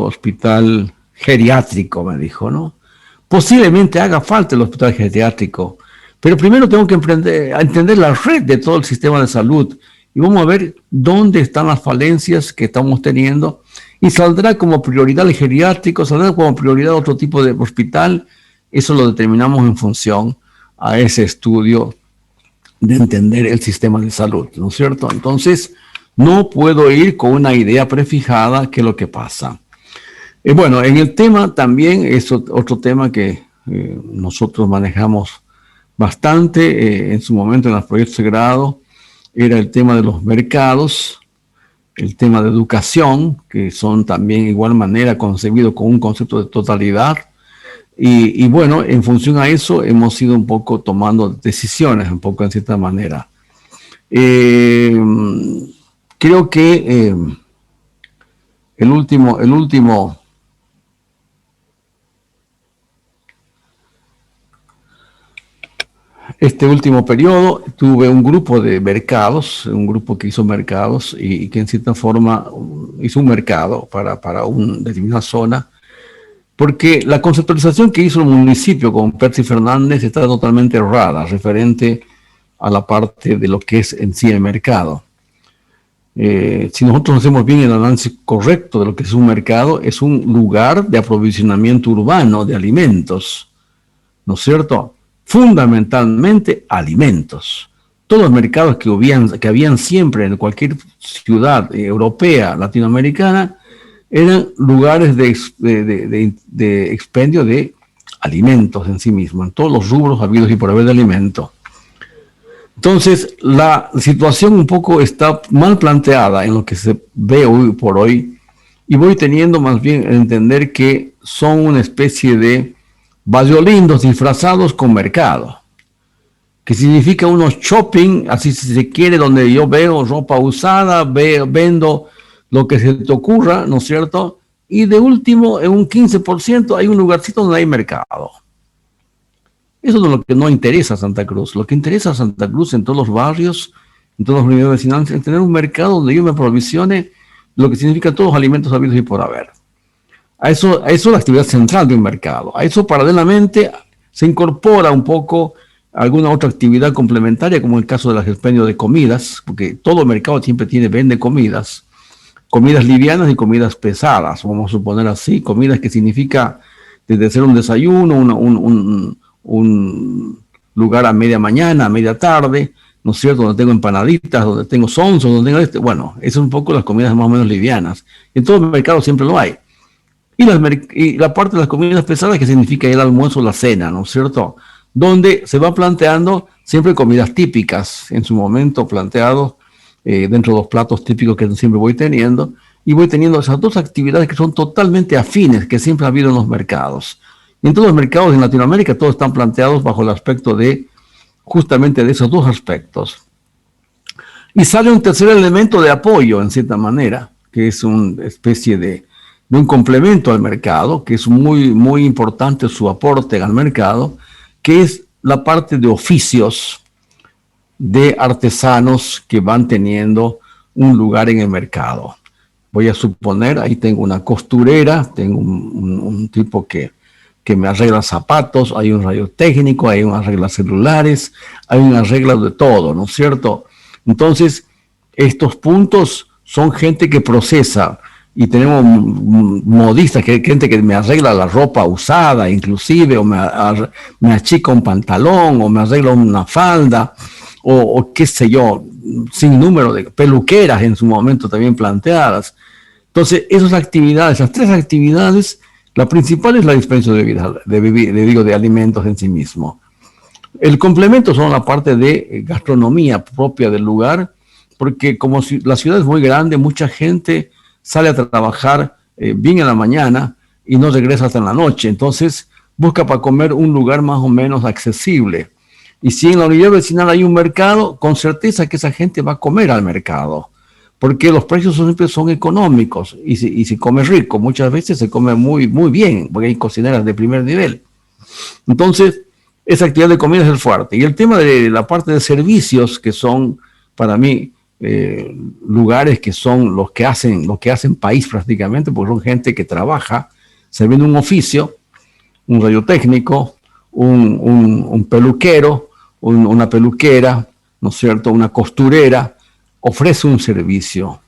hospital geriátrico, me dijo, ¿no? Posiblemente haga falta el hospital geriátrico, pero primero tengo que entender la red de todo el sistema de salud y vamos a ver dónde están las falencias que estamos teniendo y saldrá como prioridad el geriátrico, saldrá como prioridad otro tipo de hospital. Eso lo determinamos en función a ese estudio de entender el sistema de salud, ¿no es cierto? Entonces, no puedo ir con una idea prefijada que es lo que pasa. Bueno, en el tema también es otro tema que nosotros manejamos bastante en su momento en los proyectos de grado, era el tema de los mercados, el tema de educación, que son también de igual manera concebidos con un concepto de totalidad. Y bueno, en función a eso hemos ido un poco tomando decisiones, un poco en cierta manera. Creo que este último periodo tuve un grupo de mercados, un grupo que hizo mercados y que en cierta forma hizo un mercado para una determinada zona, porque la conceptualización que hizo el municipio con Percy Fernández está totalmente errada referente a la parte de lo que es en sí el mercado. Si nosotros hacemos bien el análisis correcto de lo que es un mercado, es un lugar de aprovisionamiento urbano de alimentos, ¿no es cierto? Fundamentalmente alimentos. Todos los mercados que habían siempre en cualquier ciudad europea, latinoamericana, eran lugares de expendio de alimentos en sí mismos, en todos los rubros habidos y por haber de alimentos. Entonces, la situación un poco está mal planteada en lo que se ve hoy por hoy, y voy teniendo más bien a entender que son una especie de vallolindos disfrazados con mercado, que significa unos shopping, así si se quiere, donde yo veo ropa usada, vendo lo que se te ocurra, ¿no es cierto? Y de último, en un 15% hay un lugarcito donde hay mercado. Eso es lo que no interesa a Santa Cruz. Lo que interesa a Santa Cruz en todos los barrios, en todos los unidades vecinales, es tener un mercado donde yo me provisione lo que significa todos los alimentos habidos y por haber. A eso es la actividad central de un mercado. A eso paralelamente se incorpora un poco alguna otra actividad complementaria, como el caso del expendio de comidas, porque todo mercado siempre vende comidas livianas y comidas pesadas, vamos a suponer así, comidas que significa desde ser un desayuno, un lugar a media mañana, a media tarde, ¿no es cierto?, donde tengo empanaditas, donde tengo sonsos, donde tengo bueno, esas son un poco las comidas más o menos livianas. En todo el mercado siempre lo hay. Y la parte de las comidas pesadas, que significa el almuerzo o la cena, ¿no es cierto?, donde se va planteando siempre comidas típicas, en su momento planteados dentro de los platos típicos que siempre voy teniendo, y voy teniendo esas dos actividades que son totalmente afines, que siempre ha habido en los mercados. Y en todos los mercados en Latinoamérica todos están planteados bajo el aspecto justamente de esos dos aspectos. Y sale un tercer elemento de apoyo, en cierta manera, que es una especie de un complemento al mercado, que es muy, muy importante su aporte al mercado, que es la parte de oficios de artesanos que van teniendo un lugar en el mercado. Voy a suponer, ahí tengo una costurera, tengo un tipo que me arregla zapatos, hay un radio técnico, hay un arregla celulares, hay un arreglo de todo, ¿no es cierto? Entonces, estos puntos son gente que procesa, y tenemos modistas, gente que me arregla la ropa usada, inclusive, o me achica un pantalón, o me arregla una falda, o qué sé yo, sin número de peluqueras en su momento también planteadas. Entonces, esas actividades, esas tres actividades, la principal es la dispensa de alimentos en sí mismo. El complemento son la parte de gastronomía propia del lugar, porque como la ciudad es muy grande, mucha gente sale a trabajar bien en la mañana y no regresa hasta en la noche. Entonces, busca para comer un lugar más o menos accesible. Y si en la unidad vecinal hay un mercado, con certeza que esa gente va a comer al mercado, porque los precios siempre son económicos y si come rico, muchas veces se come muy, muy bien, porque hay cocineras de primer nivel. Entonces, esa actividad de comida es el fuerte. Y el tema de la parte de servicios, que son para mí lugares que son los que hacen país prácticamente, porque son gente que trabaja, se vende un oficio, un radiotécnico, un peluquero, una peluquera, ¿no es cierto?, una costurera, ofrece un servicio.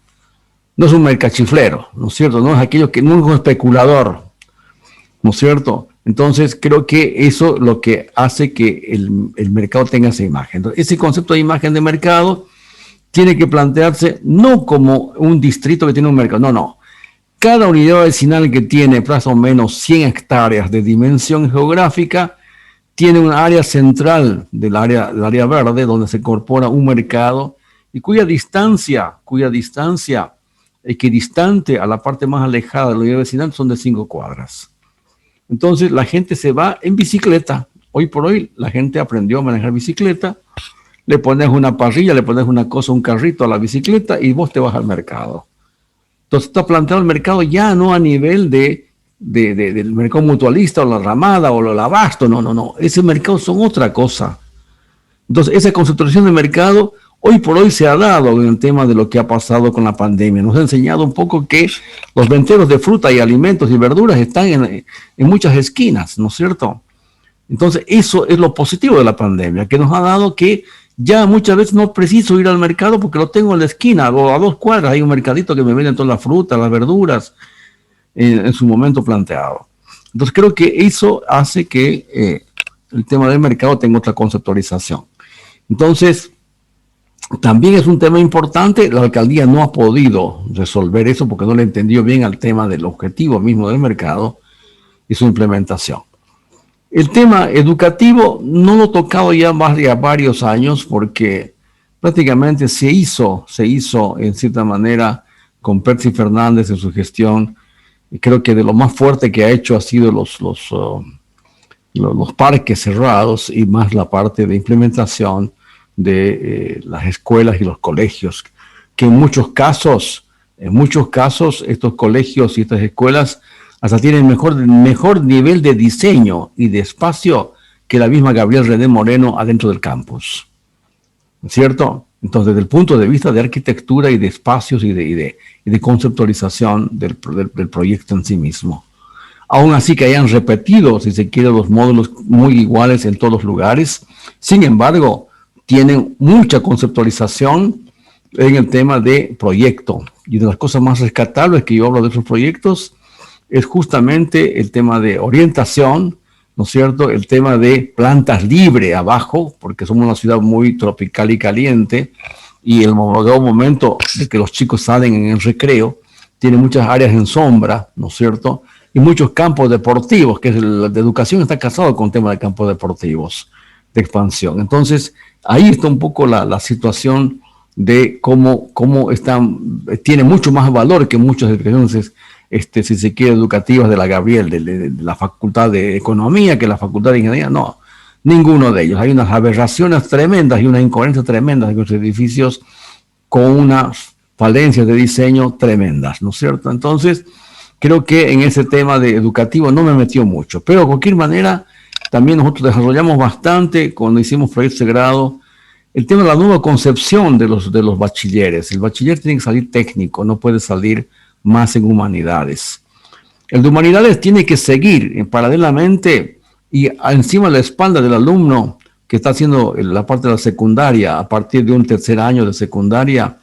No es un mercachiflero, ¿no es cierto?, no es aquello que no es un especulador, ¿no es cierto? Entonces creo que eso es lo que hace que el mercado tenga esa imagen. Entonces, ese concepto de imagen de mercado tiene que plantearse no como un distrito que tiene un mercado, no. Cada unidad vecinal que tiene más o menos 100 hectáreas de dimensión geográfica tiene un área central del área verde donde se incorpora un mercado y cuya distancia equidistante a la parte más alejada de la unidad vecinal son de 5 cuadras. Entonces la gente se va en bicicleta. Hoy por hoy la gente aprendió a manejar bicicleta, le pones una parrilla, le pones una cosa, un carrito a la bicicleta y vos te vas al mercado. Entonces está planteado el mercado ya no a nivel del mercado mutualista o la ramada o el abasto, no. Ese mercado son otra cosa. Entonces esa concentración de mercado hoy por hoy se ha dado en el tema de lo que ha pasado con la pandemia. Nos ha enseñado un poco que los venteros de fruta y alimentos y verduras están en muchas esquinas, ¿no es cierto? Entonces eso es lo positivo de la pandemia, que nos ha dado que ya muchas veces no preciso ir al mercado porque lo tengo en la esquina o a 2 cuadras. Hay un mercadito que me vende todas las frutas, las verduras en su momento planteado. Entonces creo que eso hace que el tema del mercado tenga otra conceptualización. Entonces, también es un tema importante. La alcaldía no ha podido resolver eso porque no le entendió bien al tema del objetivo mismo del mercado y su implementación. El tema educativo no lo he tocado ya varios años porque prácticamente se hizo en cierta manera con Percy Fernández en su gestión. Y creo que de lo más fuerte que ha hecho ha sido los parques cerrados y más la parte de implementación de las escuelas y los colegios, que en muchos casos estos colegios y estas escuelas hasta tienen mejor nivel de diseño y de espacio que la misma Gabriel René Moreno adentro del campus, ¿cierto? Entonces, desde el punto de vista de arquitectura y de espacios y de conceptualización del proyecto en sí mismo. Aún así que hayan repetido, si se quiere, los módulos muy iguales en todos los lugares, sin embargo, tienen mucha conceptualización en el tema de proyecto. Y de las cosas más rescatables que yo hablo de esos proyectos es justamente el tema de orientación, ¿no es cierto? El tema de plantas libres abajo, porque somos una ciudad muy tropical y caliente, y el momento de que los chicos salen en el recreo, tiene muchas áreas en sombra, ¿no es cierto? Y muchos campos deportivos, que la de educación está casado con el tema de campos deportivos, de expansión. Entonces, ahí está un poco la situación de cómo tiene mucho más valor que muchas educaciones, si se quiere, educativas de la Gabriel, de la Facultad de Economía, que la Facultad de Ingeniería. No, ninguno de ellos. Hay unas aberraciones tremendas y unas incoherencias tremendas en los edificios con unas falencias de diseño tremendas, ¿no es cierto? Entonces, creo que en ese tema de educativo no me metió mucho, pero de cualquier manera, también nosotros desarrollamos bastante cuando hicimos proyectos de grado el tema de la nueva concepción de los bachilleres. El bachiller tiene que salir técnico, no puede salir más en humanidades. El de humanidades tiene que seguir paralelamente y encima de la espalda del alumno que está haciendo la parte de la secundaria, a partir de un tercer año de secundaria,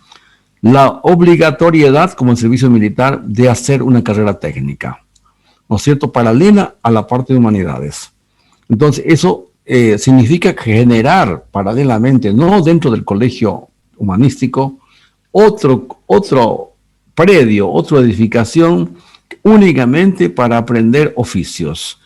la obligatoriedad como el servicio militar de hacer una carrera técnica, ¿no es cierto?, paralela a la parte de humanidades. Entonces, eso significa generar paralelamente, no dentro del colegio humanístico, otro predio, otra edificación únicamente para aprender oficios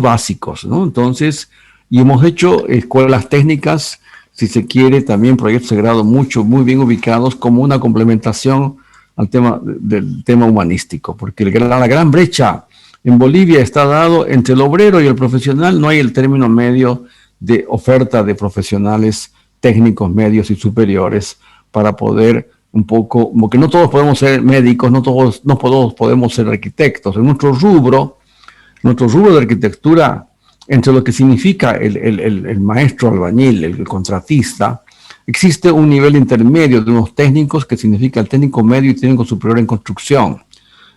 básicos, ¿no? Entonces, y hemos hecho escuelas técnicas, si se quiere, también proyectos de grado muy bien ubicados como una complementación al tema del tema humanístico, porque la gran brecha en Bolivia está dado entre el obrero y el profesional, no hay el término medio de oferta de profesionales técnicos, medios y superiores para poder un poco, porque no todos podemos ser médicos, no todos podemos ser arquitectos. En nuestro rubro de arquitectura, entre lo que significa el maestro albañil, el contratista, existe un nivel intermedio de unos técnicos que significa el técnico medio y técnico superior en construcción,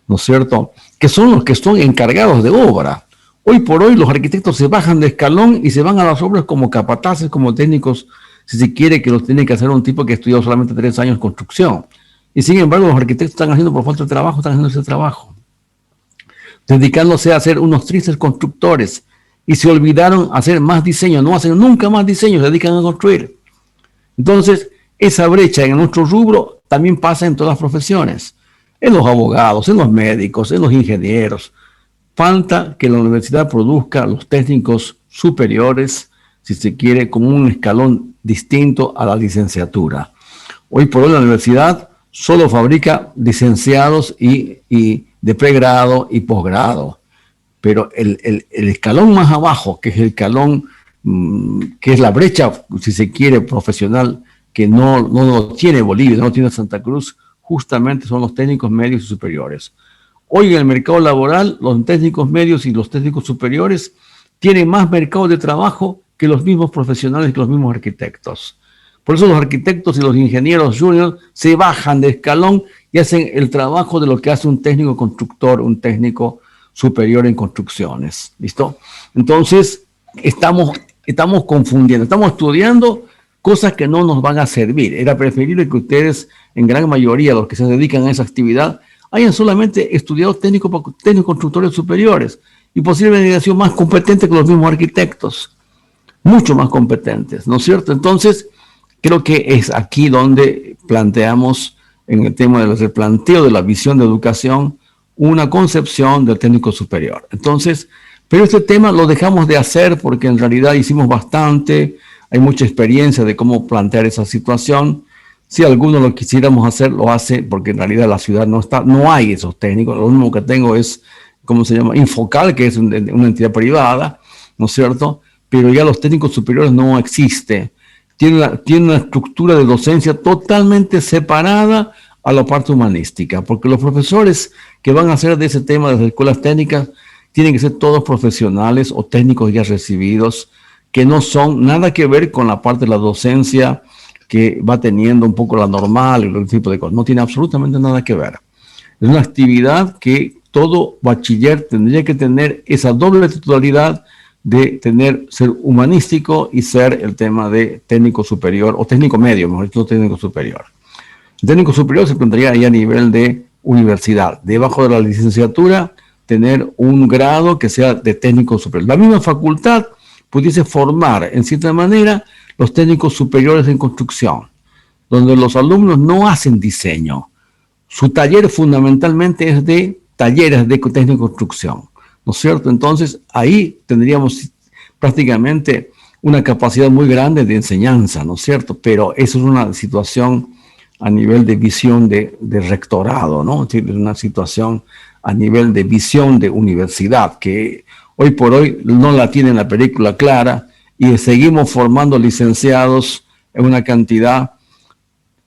¿no es cierto?, que son los que son encargados de obra. Hoy por hoy los arquitectos se bajan de escalón y se van a las obras como capataces, como técnicos, si se quiere, que los tiene que hacer un tipo que estudió solamente 3 años construcción. Y sin embargo los arquitectos están haciendo por falta de trabajo, están haciendo ese trabajo, dedicándose a ser unos tristes constructores, y se olvidaron hacer más diseño, no hacen nunca más diseño, se dedican a construir. Entonces, esa brecha en nuestro rubro también pasa en todas las profesiones, en los abogados, en los médicos, en los ingenieros. Falta que la universidad produzca los técnicos superiores, si se quiere, como un escalón distinto a la licenciatura. Hoy por hoy la universidad solo fabrica licenciados y de pregrado y posgrado, pero el escalón más abajo, que es el escalón, que es la brecha, si se quiere, profesional, que no lo tiene Bolivia, no lo tiene Santa Cruz, justamente son los técnicos medios y superiores. Hoy en el mercado laboral, los técnicos medios y los técnicos superiores tienen más mercado de trabajo que los mismos profesionales, que los mismos arquitectos. Por eso los arquitectos y los ingenieros juniors se bajan de escalón y hacen el trabajo de lo que hace un técnico constructor, un técnico superior en construcciones. ¿Listo? Entonces, estamos confundiendo, estamos estudiando cosas que no nos van a servir. Era preferible que ustedes, en gran mayoría, los que se dedican a esa actividad, hayan solamente estudiado técnicos constructores superiores y posiblemente hayan sido más competentes que los mismos arquitectos, mucho más competentes, ¿no es cierto? Entonces, creo que es aquí donde planteamos, en el tema del replanteo de la visión de educación, una concepción del técnico superior. Entonces, pero este tema lo dejamos de hacer porque en realidad hicimos bastante, hay mucha experiencia de cómo plantear esa situación. Si alguno lo quisiéramos hacer, lo hace, porque en realidad la ciudad no hay esos técnicos. Lo único que tengo es, ¿cómo se llama?, Infocal, que es una entidad privada, ¿no es cierto? Pero ya los técnicos superiores no existe. Tiene una estructura de docencia totalmente separada a la parte humanística, porque los profesores que van a hacer de ese tema de las escuelas técnicas tienen que ser todos profesionales o técnicos ya recibidos, que no son nada que ver con la parte de la docencia que va teniendo un poco la normal y el tipo de cosas. No tiene absolutamente nada que ver. Es una actividad que todo bachiller tendría que tener esa doble titularidad de ser humanístico y ser el tema de técnico superior, o técnico medio, mejor dicho, técnico superior. El técnico superior se pondría ahí a nivel de universidad. Debajo de la licenciatura, tener un grado que sea de técnico superior. La misma facultad pudiese formar, en cierta manera, los técnicos superiores en construcción, donde los alumnos no hacen diseño. Su taller fundamentalmente es de talleres de técnica de construcción, ¿no es cierto? Entonces, ahí tendríamos prácticamente una capacidad muy grande de enseñanza, ¿no es cierto? Pero eso es una situación a nivel de visión de rectorado, ¿no? Es una situación a nivel de visión de universidad, que hoy por hoy no la tiene la película clara, y seguimos formando licenciados en una cantidad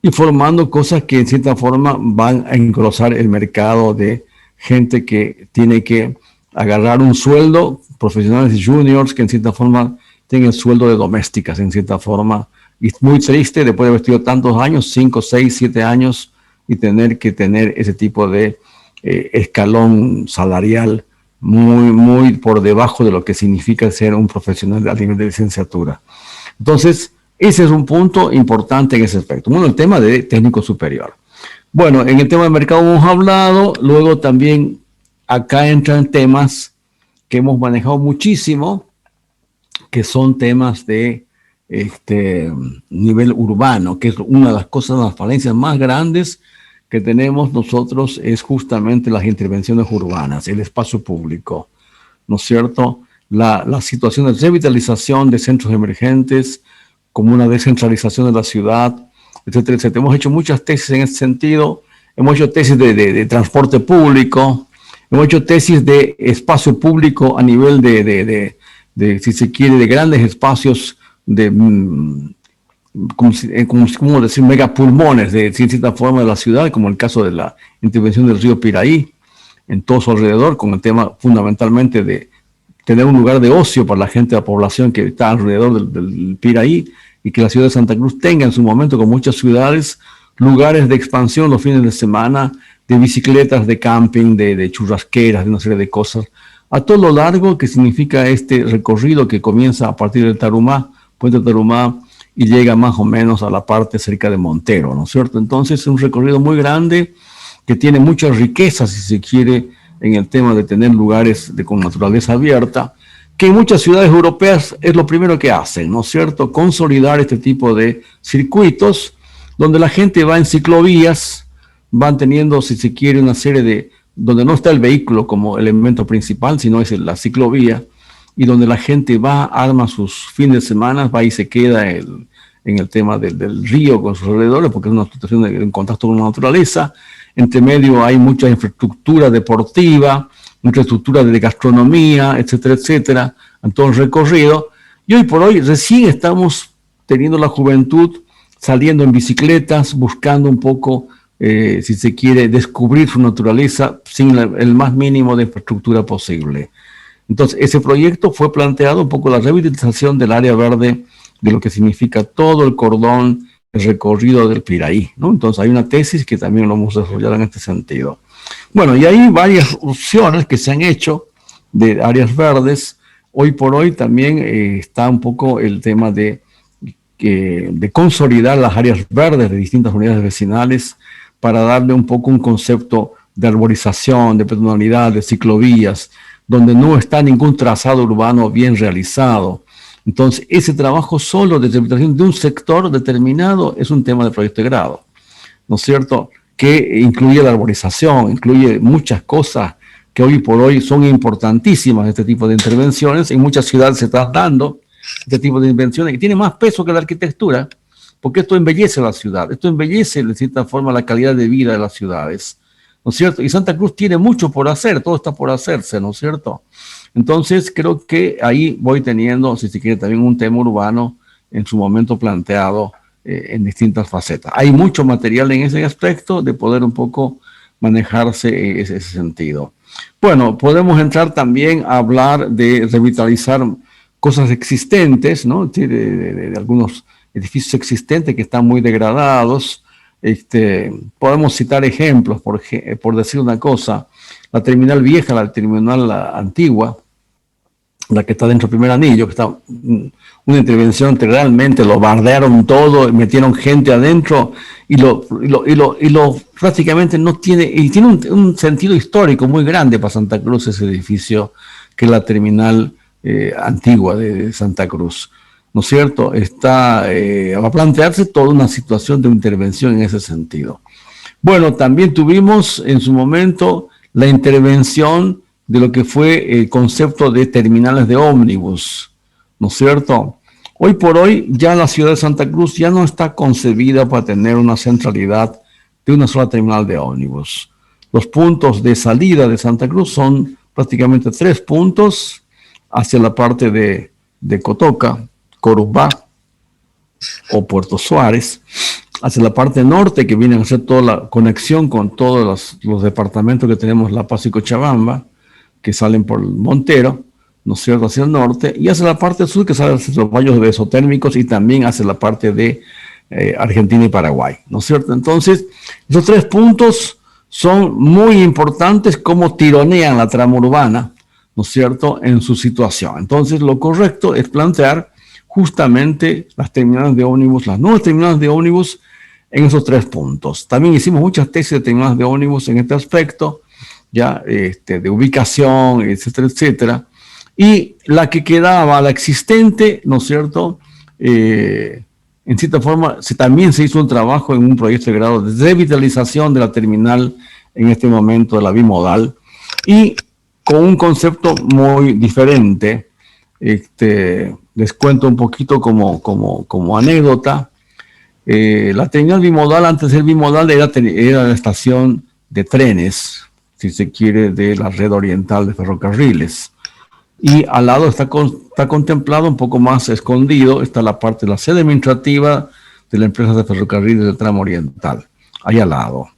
y formando cosas que en cierta forma van a engrosar el mercado de gente que tiene que agarrar un sueldo, profesionales y juniors que en cierta forma tienen sueldo de domésticas, en cierta forma. Y es muy triste después de haber estudiado tantos años, 5, 6, 7 años, y tener que tener ese tipo de escalón salarial muy por debajo de lo que significa ser un profesional a nivel de licenciatura. Entonces, ese es un punto importante en ese aspecto. Bueno, el tema de técnico superior. Bueno, en el tema del mercado hemos hablado, luego también acá entran temas que hemos manejado muchísimo, que son temas de nivel urbano, que es una de las cosas, las falencias más grandes que tenemos nosotros, es justamente las intervenciones urbanas, el espacio público, ¿no es cierto? La situación de revitalización de centros emergentes, como una descentralización de la ciudad, etcétera, etcétera. Hemos hecho muchas tesis en ese sentido, hemos hecho tesis de transporte público, hemos hecho tesis de espacio público a nivel si se quiere, de grandes espacios de, como decir, megapulmones de cierta forma de la ciudad, como el caso de la intervención del río Piraí en todo su alrededor, con el tema fundamentalmente de tener un lugar de ocio para la gente, la población que está alrededor del Piraí, y que la ciudad de Santa Cruz tenga en su momento, con muchas ciudades, lugares de expansión los fines de semana, de bicicletas, de camping, de churrasqueras, de una serie de cosas, a todo lo largo que significa este recorrido que comienza a partir del Tarumá, Puente Tarumá, y llega más o menos a la parte cerca de Montero, ¿no es cierto? Entonces es un recorrido muy grande que tiene muchas riquezas, si se quiere, en el tema de tener lugares con naturaleza abierta, que en muchas ciudades europeas es lo primero que hacen, ¿no es cierto? Consolidar este tipo de circuitos donde la gente va en ciclovías, van teniendo, si se quiere, una serie de, donde no está el vehículo como elemento principal, sino es la ciclovía, y donde la gente va, arma sus fines de semana, va y se queda en el tema del río con sus alrededores, porque es una situación en contacto con la naturaleza. Entre medio hay mucha infraestructura deportiva, infraestructura de gastronomía, etcétera, etcétera, en todo el recorrido. Y hoy por hoy recién estamos teniendo la juventud saliendo en bicicletas, buscando un poco, si se quiere, descubrir su naturaleza sin el más mínimo de infraestructura posible. Entonces, ese proyecto fue planteado un poco la revitalización del área verde, de lo que significa todo el cordón, el recorrido del Piraí, ¿no? Entonces, hay una tesis que también lo hemos desarrollado en este sentido. Bueno, y hay varias opciones que se han hecho de áreas verdes. Hoy por hoy también está un poco el tema de consolidar las áreas verdes de distintas unidades vecinales para darle un poco un concepto de arborización, de peatonalidad, de ciclovías, donde no está ningún trazado urbano bien realizado. Entonces, ese trabajo solo de revitalización de un sector determinado es un tema de proyecto de grado, ¿no es cierto?, que incluye la arborización, incluye muchas cosas que hoy por hoy son importantísimas, este tipo de intervenciones. En muchas ciudades se están dando este tipo de intervenciones y tiene más peso que la arquitectura, porque esto embellece la ciudad, esto embellece de cierta forma la calidad de vida de las ciudades, ¿no es cierto? Y Santa Cruz tiene mucho por hacer, todo está por hacerse, ¿no es cierto? Entonces creo que ahí voy teniendo, si se quiere, también un tema urbano en su momento planteado en distintas facetas. Hay mucho material en ese aspecto de poder un poco manejarse en ese sentido. Bueno, podemos entrar también a hablar de revitalizar cosas existentes, ¿no? De algunos edificios existentes que están muy degradados. Podemos citar ejemplos, por decir una cosa, la terminal vieja, la terminal antigua, la que está dentro del primer anillo, que está una intervención que realmente lo bardearon todo, metieron gente adentro y lo prácticamente no tiene, y tiene un sentido histórico muy grande para Santa Cruz ese edificio, que es la terminal antigua de Santa Cruz, ¿no es cierto? Va a plantearse toda una situación de intervención en ese sentido. Bueno, también tuvimos en su momento la intervención de lo que fue el concepto de terminales de ómnibus, ¿no es cierto? Hoy por hoy ya la ciudad de Santa Cruz ya no está concebida para tener una centralidad de una sola terminal de ómnibus. Los puntos de salida de Santa Cruz son prácticamente 3 puntos hacia la parte de Cotoca, Corumbá o Puerto Suárez, hacia la parte norte, que viene a hacer toda la conexión con todos los departamentos que tenemos, La Paz y Cochabamba, que salen por Montero, ¿no es cierto?, hacia el norte, y hacia la parte sur, que sale hacia los valles mesotérmicos, y también hacia la parte de Argentina y Paraguay, ¿no es cierto? Entonces, esos 3 puntos son muy importantes, como tironean la trama urbana, ¿no es cierto?, en su situación. Entonces, lo correcto es plantear justamente las terminales de ómnibus, las nuevas terminales de ómnibus, en esos 3 puntos. También hicimos muchas tesis de terminales de ómnibus en este aspecto, ya de ubicación, etcétera, etcétera. Y la que quedaba, la existente, ¿no es cierto?, en cierta forma, también se hizo un trabajo en un proyecto de grado de revitalización de la terminal en este momento de la bimodal, y con un concepto muy diferente. Les cuento un poquito como anécdota. La terminal bimodal, antes de ser bimodal, era la estación de trenes, si se quiere, de la red oriental de ferrocarriles. Y al lado está contemplado, un poco más escondido, está la parte de la sede administrativa de la empresa de ferrocarriles del tramo oriental, ahí al lado.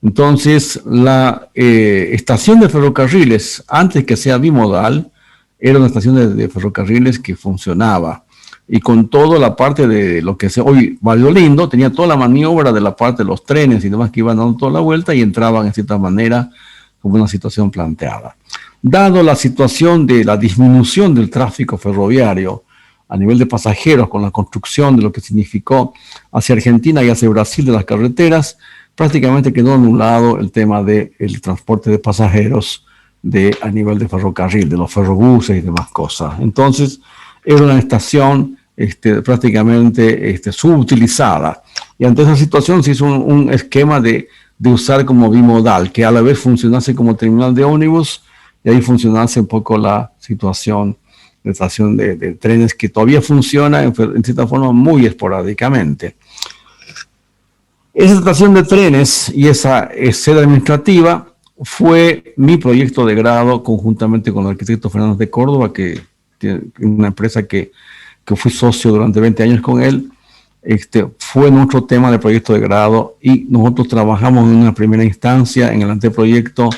Entonces, la estación de ferrocarriles, antes que sea bimodal, era una estación de ferrocarriles que funcionaba. Y con toda la parte de lo que hoy Barrio Lindo, tenía toda la maniobra de la parte de los trenes y demás que iban dando toda la vuelta y entraban en cierta manera como una situación planteada. Dado la situación de la disminución del tráfico ferroviario a nivel de pasajeros con la construcción de lo que significó hacia Argentina y hacia Brasil de las carreteras, prácticamente quedó anulado el tema del transporte de pasajeros a nivel de ferrocarril, de los ferrobuses y demás cosas. Entonces, era una estación prácticamente subutilizada. Y ante esa situación se hizo un esquema de usar como bimodal, que a la vez funcionase como terminal de ómnibus, y ahí funcionase un poco la situación de estación de trenes, que todavía funciona en cierta forma muy esporádicamente. Esa estación de trenes y esa sede administrativa fue mi proyecto de grado conjuntamente con el arquitecto Fernández de Córdoba, que tiene una empresa que fui socio durante 20 años con él. Fue nuestro tema de proyecto de grado, y nosotros trabajamos en una primera instancia en el anteproyecto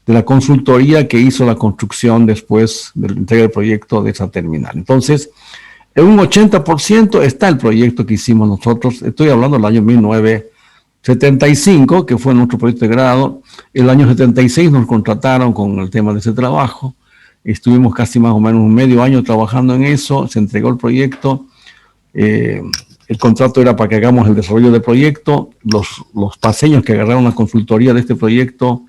de la consultoría que hizo la construcción después de la entrega del proyecto de esa terminal. Entonces, en un 80% está el proyecto que hicimos nosotros. Estoy hablando del año 1975, que fue nuestro proyecto de grado. El año 76 nos contrataron con el tema de ese trabajo. Estuvimos casi más o menos un medio año trabajando en eso. Se entregó el proyecto. El contrato era para que hagamos el desarrollo del proyecto. Los paseños que agarraron la consultoría de este proyecto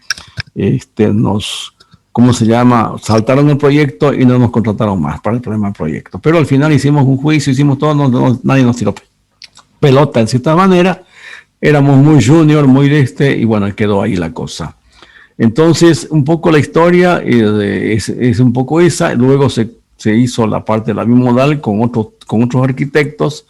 saltaron el proyecto y no nos contrataron más para el problema del proyecto. Pero al final hicimos un juicio, hicimos todo, nadie nos tiró pelota en cierta manera. Éramos muy junior, muy y bueno, quedó ahí la cosa. Entonces, un poco la historia es un poco esa. Luego se hizo la parte de la bimodal con otros arquitectos.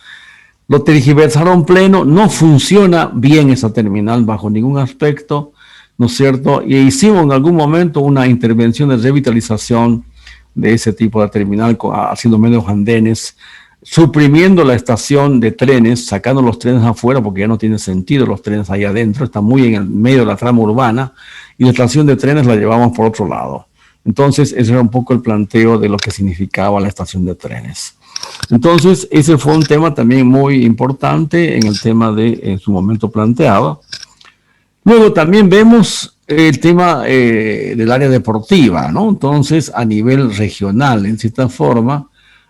Lo tergiversaron pleno, no funciona bien esa terminal bajo ningún aspecto, ¿no es cierto? Y hicimos en algún momento una intervención de revitalización de ese tipo de terminal, haciendo medios andenes, suprimiendo la estación de trenes, sacando los trenes afuera porque ya no tiene sentido los trenes ahí adentro, está muy en el medio de la trama urbana, y la estación de trenes la llevamos por otro lado. Entonces, ese era un poco el planteo de lo que significaba la estación de trenes. Entonces, ese fue un tema también muy importante en el tema en su momento planteado. Luego también vemos el tema del área deportiva, ¿no? Entonces, a nivel regional, en cierta forma,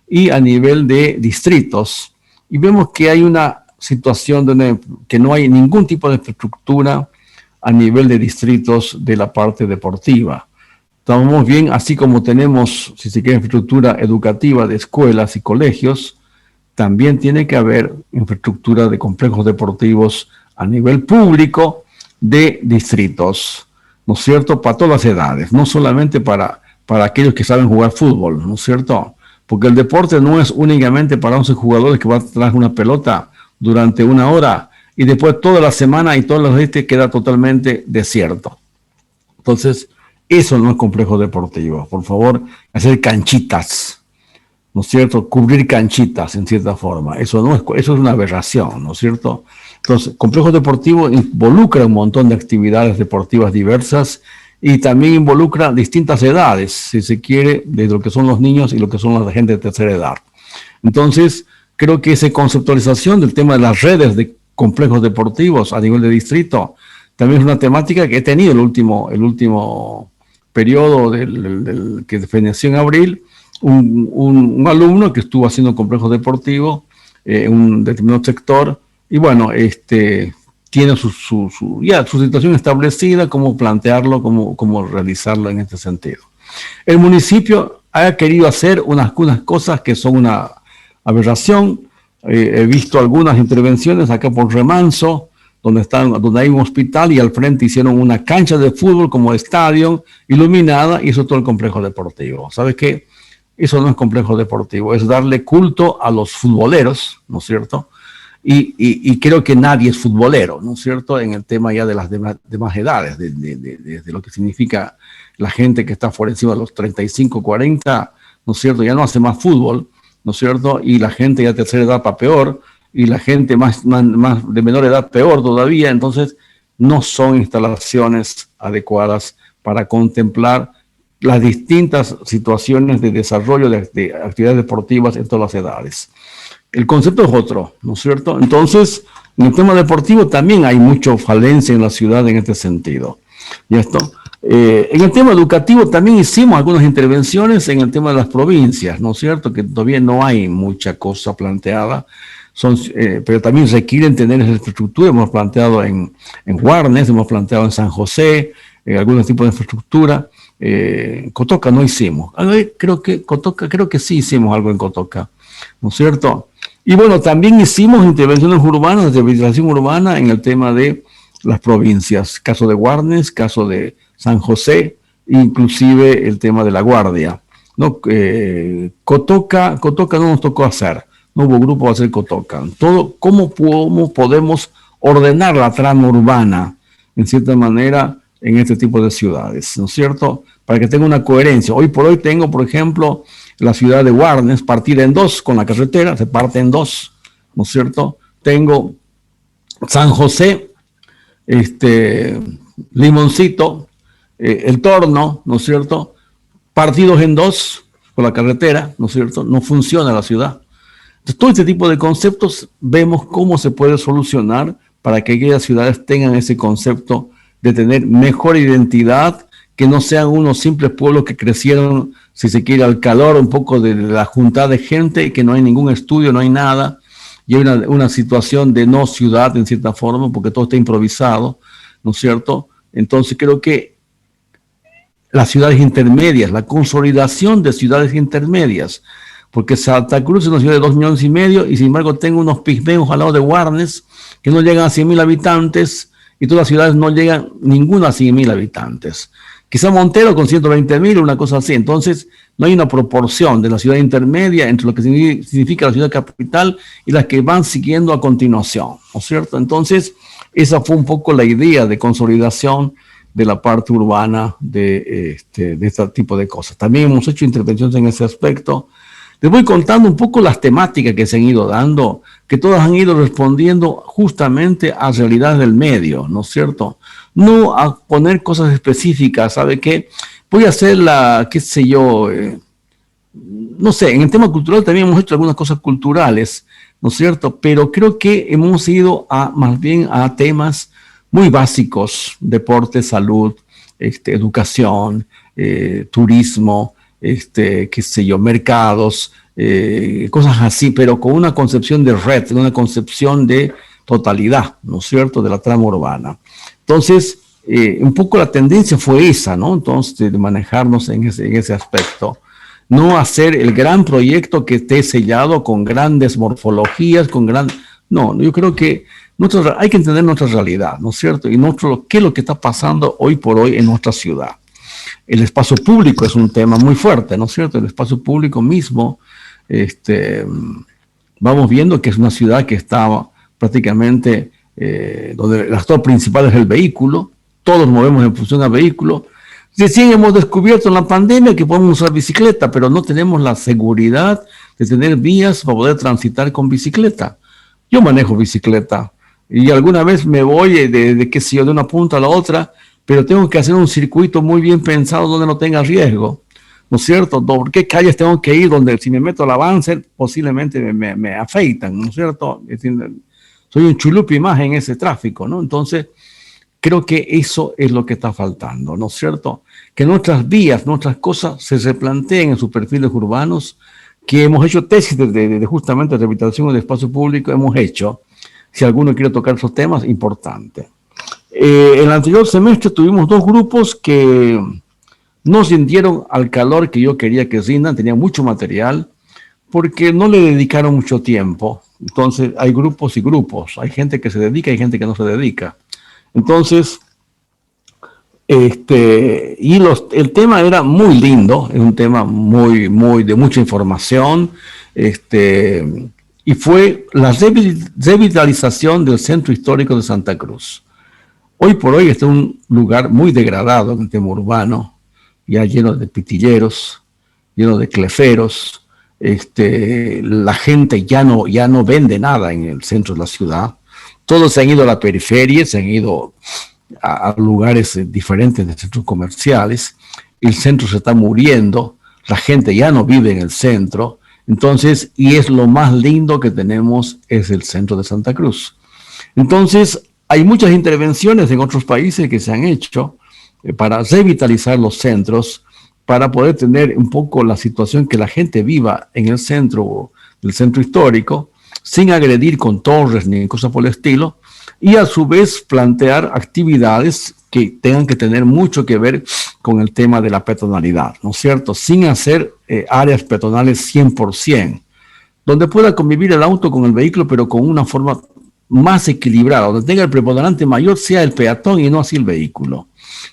y a nivel de distritos. Y vemos que hay una situación que no hay ningún tipo de infraestructura a nivel de distritos de la parte deportiva. Estamos bien, así como tenemos, si se quiere, infraestructura educativa de escuelas y colegios, también tiene que haber infraestructura de complejos deportivos a nivel público de distritos, ¿no es cierto? Para todas las edades, no solamente para aquellos que saben jugar fútbol, ¿no es cierto? Porque el deporte no es únicamente para 11 jugadores que van a traer una pelota durante una hora y después toda la semana y todas las veces queda totalmente desierto. Entonces, eso no es complejo deportivo. Por favor, hacer canchitas, ¿no es cierto? Cubrir canchitas en cierta forma. Eso es una aberración, ¿no es cierto? Entonces, complejo deportivo involucra un montón de actividades deportivas diversas y también involucra distintas edades, si se quiere, de lo que son los niños y lo que son la gente de tercera edad. Entonces, creo que esa conceptualización del tema de las redes de complejos deportivos a nivel de distrito también es una temática que he tenido el último periodo que feneció en abril, un alumno que estuvo haciendo complejo deportivo en un determinado sector, y bueno, tiene ya su situación establecida, cómo plantearlo, cómo realizarlo en este sentido. El municipio ha querido hacer unas cosas que son una aberración. He visto algunas intervenciones acá por Remanso, donde hay un hospital y al frente hicieron una cancha de fútbol como estadio iluminada y eso es todo el complejo deportivo. ¿Sabe qué? Eso no es complejo deportivo, es darle culto a los futboleros, ¿no es cierto? Y creo que nadie es futbolero, ¿no es cierto? En el tema ya de las demás edades, de lo que significa la gente que está por encima de los 35, 40, ¿no es cierto? Ya no hace más fútbol, ¿no es cierto? Y la gente ya de tercera edad para peor, y la gente más de menor edad peor todavía, entonces no son instalaciones adecuadas para contemplar las distintas situaciones de desarrollo de actividades deportivas en todas las edades. El concepto es otro, ¿no es cierto? Entonces, en el tema deportivo también hay mucha falencia en la ciudad en este sentido. ¿Y esto? En el tema educativo también hicimos algunas intervenciones en el tema de las provincias, ¿no es cierto? Que todavía no hay mucha cosa planteada, pero también requieren tener esa infraestructura. Hemos planteado en Guarnes, hemos planteado en San José, algunos tipos de infraestructura. Cotoca no hicimos. Creo que sí hicimos algo en Cotoca, ¿no es cierto? Y bueno, también hicimos intervenciones urbanas, de rehabilitación urbana en el tema de las provincias, caso de Guarnes, caso de San José, inclusive el tema de La Guardia, ¿no? Cotoca no nos tocó hacer, no hubo grupo para hacer Cotoca. ¿Cómo podemos ordenar la trama urbana, en cierta manera, en este tipo de ciudades, ¿no es cierto? Para que tenga una coherencia. Hoy por hoy tengo, por ejemplo, la ciudad de Guarnes partida en dos con la carretera, se parte en dos, ¿no es cierto? Tengo San José, Limoncito, El Torno, ¿no es cierto? Partidos en dos por la carretera, ¿no es cierto? No funciona la ciudad. Entonces, todo este tipo de conceptos vemos cómo se puede solucionar para que aquellas ciudades tengan ese concepto de tener mejor identidad, que no sean unos simples pueblos que crecieron, si se quiere, al calor un poco de la juntada de gente y que no hay ningún estudio, no hay nada, y hay una situación de no ciudad en cierta forma, porque todo está improvisado, ¿no es cierto? Entonces creo que las ciudades intermedias, la consolidación de ciudades intermedias, porque Santa Cruz es una ciudad de 2,5 millones y sin embargo tengo unos pigmeos al lado de Guarnes que no llegan a 100,000 habitantes y todas las ciudades no llegan ninguna a 100,000 habitantes. Quizá Montero con 120,000, una cosa así. Entonces, no hay una proporción de la ciudad intermedia entre lo que significa la ciudad capital y las que van siguiendo a continuación, ¿no es cierto? Entonces, esa fue un poco la idea de consolidación de la parte urbana de este tipo de cosas. También hemos hecho intervenciones en ese aspecto. Les voy contando un poco las temáticas que se han ido dando, que todas han ido respondiendo justamente a realidades del medio, ¿no es cierto? No a poner cosas específicas, ¿sabe qué? Voy a hacer qué sé yo, no sé, en el tema cultural también hemos hecho algunas cosas culturales, ¿no es cierto? Pero creo que hemos ido más bien a temas muy básicos: deporte, salud, educación, turismo, qué sé yo, mercados, cosas así, pero con una concepción de red, una concepción de totalidad, ¿no es cierto?, de la trama urbana. Entonces, un poco la tendencia fue esa, ¿no? Entonces, de manejarnos en ese aspecto. No hacer el gran proyecto que esté sellado con grandes morfologías, No, yo creo que hay que entender nuestra realidad, ¿no es cierto? Y qué es lo que está pasando hoy por hoy en nuestra ciudad. El espacio público es un tema muy fuerte, ¿no es cierto? El espacio público mismo, vamos viendo que es una ciudad que está prácticamente donde el actor principal es el vehículo, todos movemos en función al vehículo. Recién hemos descubierto en la pandemia que podemos usar bicicleta, pero no tenemos la seguridad de tener vías para poder transitar con bicicleta. Yo manejo bicicleta y alguna vez me voy qué sé yo, de una punta a la otra, pero tengo que hacer un circuito muy bien pensado donde no tenga riesgo, ¿no es cierto? ¿Por qué calles tengo que ir donde si me meto al avance posiblemente me afeitan, ¿no es cierto? Es decir, soy un chulupi más en ese tráfico, ¿no? Entonces, creo que eso es lo que está faltando, ¿no es cierto? Que nuestras vías, nuestras cosas se replanteen en sus perfiles urbanos, que hemos hecho tesis de justamente rehabilitación del espacio público, hemos hecho. si alguno quiere tocar esos temas, importante. En el anterior semestre tuvimos dos grupos que no sintieron al calor que yo quería que rindan, tenían mucho material, porque no le dedicaron mucho tiempo. Entonces hay grupos y grupos, hay gente que se dedica y gente que no se dedica. Entonces, el tema era muy lindo, es un tema muy de mucha información, y fue la revitalización del centro histórico de Santa Cruz. Hoy por hoy está un lugar muy degradado en el tema urbano, ya lleno de pitilleros, lleno de cleferos. La gente ya no vende nada en el centro de la ciudad. Todos se han ido a la periferia, se han ido a lugares diferentes de centros comerciales. El centro se está muriendo, la gente ya no vive en el centro. Entonces, y es lo más lindo que tenemos, es el centro de Santa Cruz. Entonces, hay muchas intervenciones en otros países que se han hecho para revitalizar los centros, para poder tener un poco la situación que la gente viva en el centro del centro histórico, sin agredir con torres ni cosas por el estilo, y a su vez plantear actividades que tengan que tener mucho que ver con el tema de la peatonalidad, ¿no es cierto? Sin hacer áreas peatonales 100%, donde pueda convivir el auto con el vehículo, pero con una forma más equilibrada, donde tenga el preponderante mayor sea el peatón y no así el vehículo,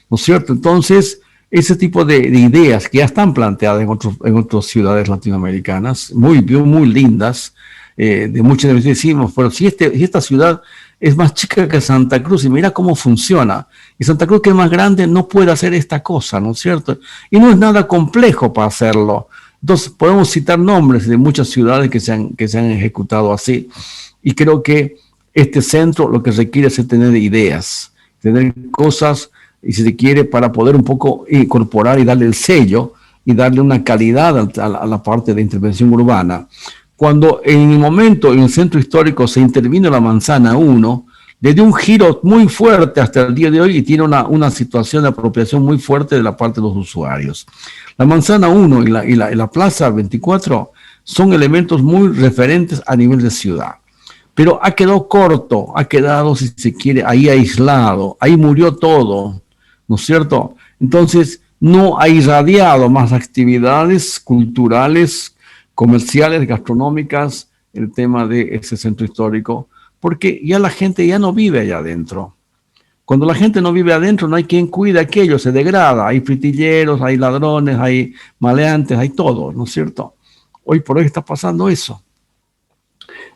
¿no es cierto? Entonces, ese tipo de ideas que ya están planteadas en otras ciudades latinoamericanas, muy lindas, de muchas veces decimos, pero si esta ciudad es más chica que Santa Cruz y mira cómo funciona, y Santa Cruz, que es más grande, no puede hacer esta cosa, ¿no es cierto? Y no es nada complejo para hacerlo. Entonces podemos citar nombres de muchas ciudades que se han ejecutado así, y creo que este centro lo que requiere es tener ideas, tener cosas, y si se quiere, para poder un poco incorporar y darle el sello y darle una calidad a la parte de intervención urbana. Cuando en el momento en el centro histórico se intervino la Manzana 1, le dio un giro muy fuerte hasta el día de hoy y tiene una situación de apropiación muy fuerte de la parte de los usuarios. La Manzana 1 y la Plaza 24 son elementos muy referentes a nivel de ciudad. Pero ha quedado corto, ha quedado, si se quiere, ahí aislado, ahí murió todo, ¿no es cierto? Entonces, no ha irradiado más actividades culturales, comerciales, gastronómicas, el tema de ese centro histórico, porque ya la gente ya no vive allá adentro. Cuando la gente no vive adentro, no hay quien cuide aquello, se degrada, hay fritilleros, hay ladrones, hay maleantes, hay todo, ¿no es cierto? Hoy por hoy está pasando eso.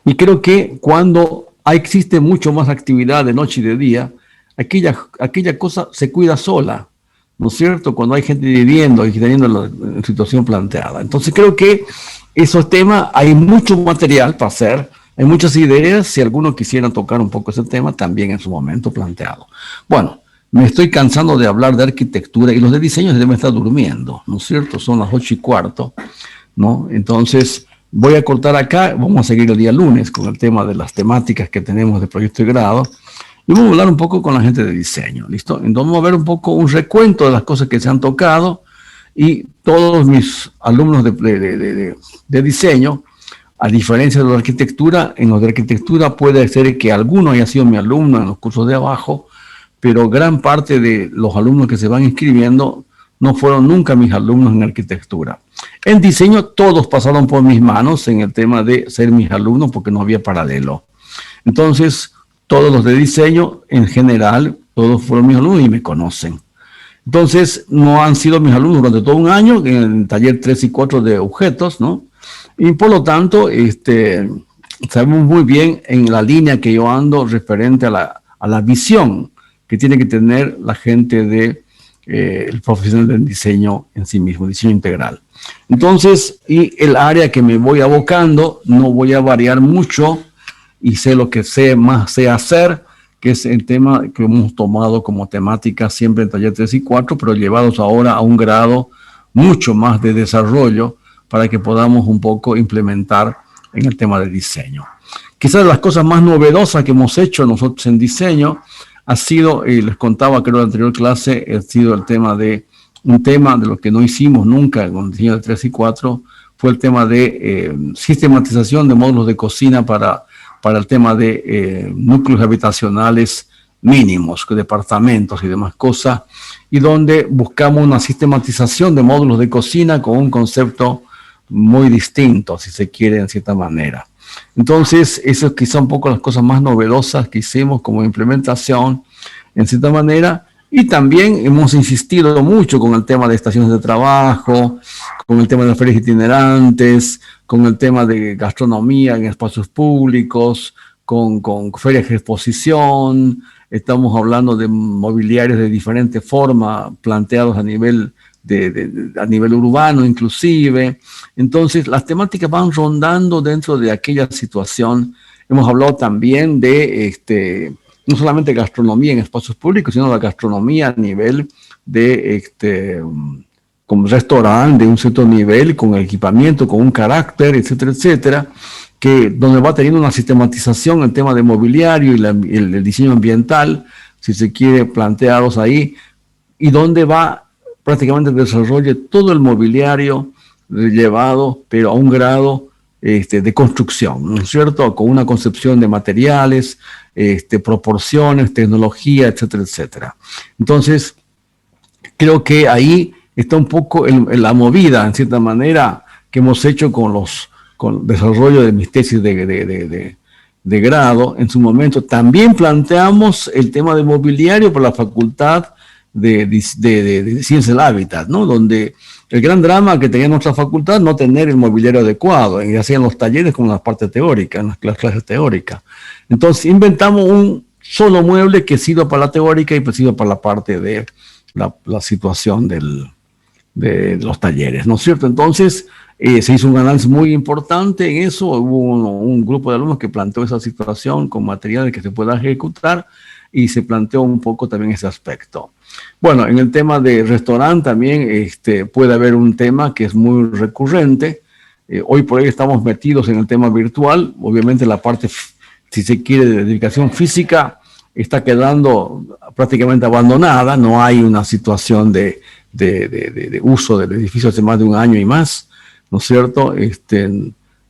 Y creo que cuando existe mucho más actividad de noche y de día, aquella cosa se cuida sola, ¿no es cierto? Cuando hay gente viviendo y teniendo la situación planteada. Entonces creo que esos temas, hay mucho material para hacer, hay muchas ideas, si algunos quisieran tocar un poco ese tema, también en su momento planteado. Bueno, me estoy cansando de hablar de arquitectura y los de diseño se deben estar durmiendo, ¿no es cierto? Son las 8:15, ¿no? Entonces, voy a cortar acá, vamos a seguir el día lunes con el tema de las temáticas que tenemos de proyecto de grado y vamos a hablar un poco con la gente de diseño, ¿listo? Entonces vamos a ver un poco un recuento de las cosas que se han tocado y todos mis alumnos de diseño, a diferencia de la arquitectura, en los de arquitectura puede ser que alguno haya sido mi alumno en los cursos de abajo, pero gran parte de los alumnos que se van inscribiendo no fueron nunca mis alumnos en arquitectura. En diseño todos pasaron por mis manos en el tema de ser mis alumnos porque no había paralelo. Entonces, todos los de diseño en general, todos fueron mis alumnos y me conocen. Entonces, no han sido mis alumnos durante todo un año en el taller 3 y 4 de objetos, ¿no? Y por lo tanto, sabemos muy bien en la línea que yo ando referente a la visión que tiene que tener la gente de el profesional del diseño en sí mismo, diseño integral. Entonces, y el área que me voy abocando, no voy a variar mucho y sé lo que sé hacer, que es el tema que hemos tomado como temática siempre en taller 3 y 4, pero llevados ahora a un grado mucho más de desarrollo para que podamos un poco implementar en el tema del diseño. Quizás las cosas más novedosas que hemos hecho nosotros en diseño ha sido, les contaba creo en la anterior clase, ha sido un tema de lo que no hicimos nunca con el diseño de 3 y 4, fue el tema de sistematización de módulos de cocina para para el tema de núcleos habitacionales mínimos, departamentos y demás cosas, y donde buscamos una sistematización de módulos de cocina con un concepto muy distinto, si se quiere, en cierta manera. Entonces, eso es quizá un poco las cosas más novedosas que hicimos como implementación, en cierta manera, y también hemos insistido mucho con el tema de estaciones de trabajo, con el tema de las ferias itinerantes, con el tema de gastronomía en espacios públicos, con ferias de exposición. Estamos hablando de mobiliarios de diferente forma, planteados a nivel a nivel urbano inclusive. Entonces, las temáticas van rondando dentro de aquella situación. Hemos hablado también de no solamente gastronomía en espacios públicos, sino la gastronomía a nivel de como restaurante de un cierto nivel, con equipamiento, con un carácter, etcétera, etcétera, donde va teniendo una sistematización el tema de mobiliario y el diseño ambiental, si se quiere plantearlos ahí, y donde va prácticamente desarrolla todo el mobiliario llevado, pero a un grado de construcción, ¿no es cierto? Con una concepción de materiales, proporciones, tecnología, etcétera, etcétera. Entonces, creo que ahí está un poco la movida, en cierta manera, que hemos hecho con el desarrollo de mis tesis de grado. En su momento también planteamos el tema de mobiliario por la Facultad de Ciencias del Hábitat, ¿no? Donde el gran drama que tenía nuestra facultad no tener el mobiliario adecuado, ya sea en los talleres como en las partes teóricas, en las clases teóricas. Entonces inventamos un solo mueble que sirva para la teórica y pues sirva para la parte de la situación de los talleres, ¿no es cierto? Entonces se hizo un análisis muy importante en eso. Hubo un grupo de alumnos que planteó esa situación con materiales que se pueda ejecutar y se planteó un poco también ese aspecto. Bueno, en el tema de restaurante también puede haber un tema que es muy recurrente. Hoy por hoy estamos metidos en el tema virtual. Obviamente la parte, si se quiere, de dedicación física está quedando prácticamente abandonada. No hay una situación de uso del edificio hace más de un año y más, ¿no es cierto?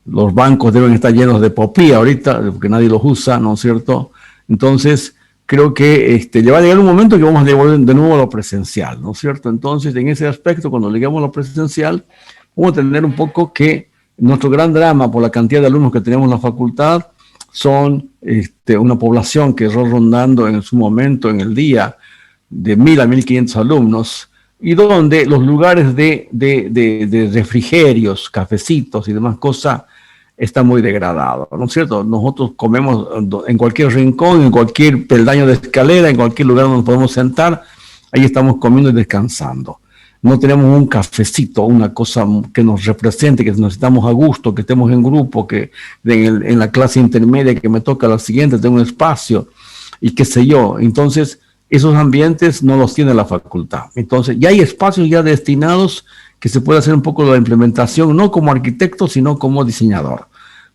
Los bancos deben estar llenos de popía ahorita, porque nadie los usa, ¿no es cierto? Entonces, creo que ya va a llegar un momento que vamos a devolver de nuevo a lo presencial, ¿no es cierto? Entonces, en ese aspecto, cuando lleguemos a lo presencial, vamos a tener un poco que nuestro gran drama por la cantidad de alumnos que tenemos en la facultad son una población que está rondando en su momento, en el día, de 1.000 a 1.500 alumnos, y donde los lugares de refrigerios, cafecitos y demás cosas está muy degradado, ¿no es cierto? Nosotros comemos en cualquier rincón, en cualquier peldaño de escalera, en cualquier lugar donde nos podemos sentar, ahí estamos comiendo y descansando. No tenemos un cafecito, una cosa que nos represente, que nos estamos a gusto, que estemos en grupo, que en la clase intermedia que me toca la siguiente tengo un espacio y qué sé yo. Entonces, esos ambientes no los tiene la facultad. Entonces, ya hay espacios ya destinados que se puede hacer un poco la implementación, no como arquitecto, sino como diseñador,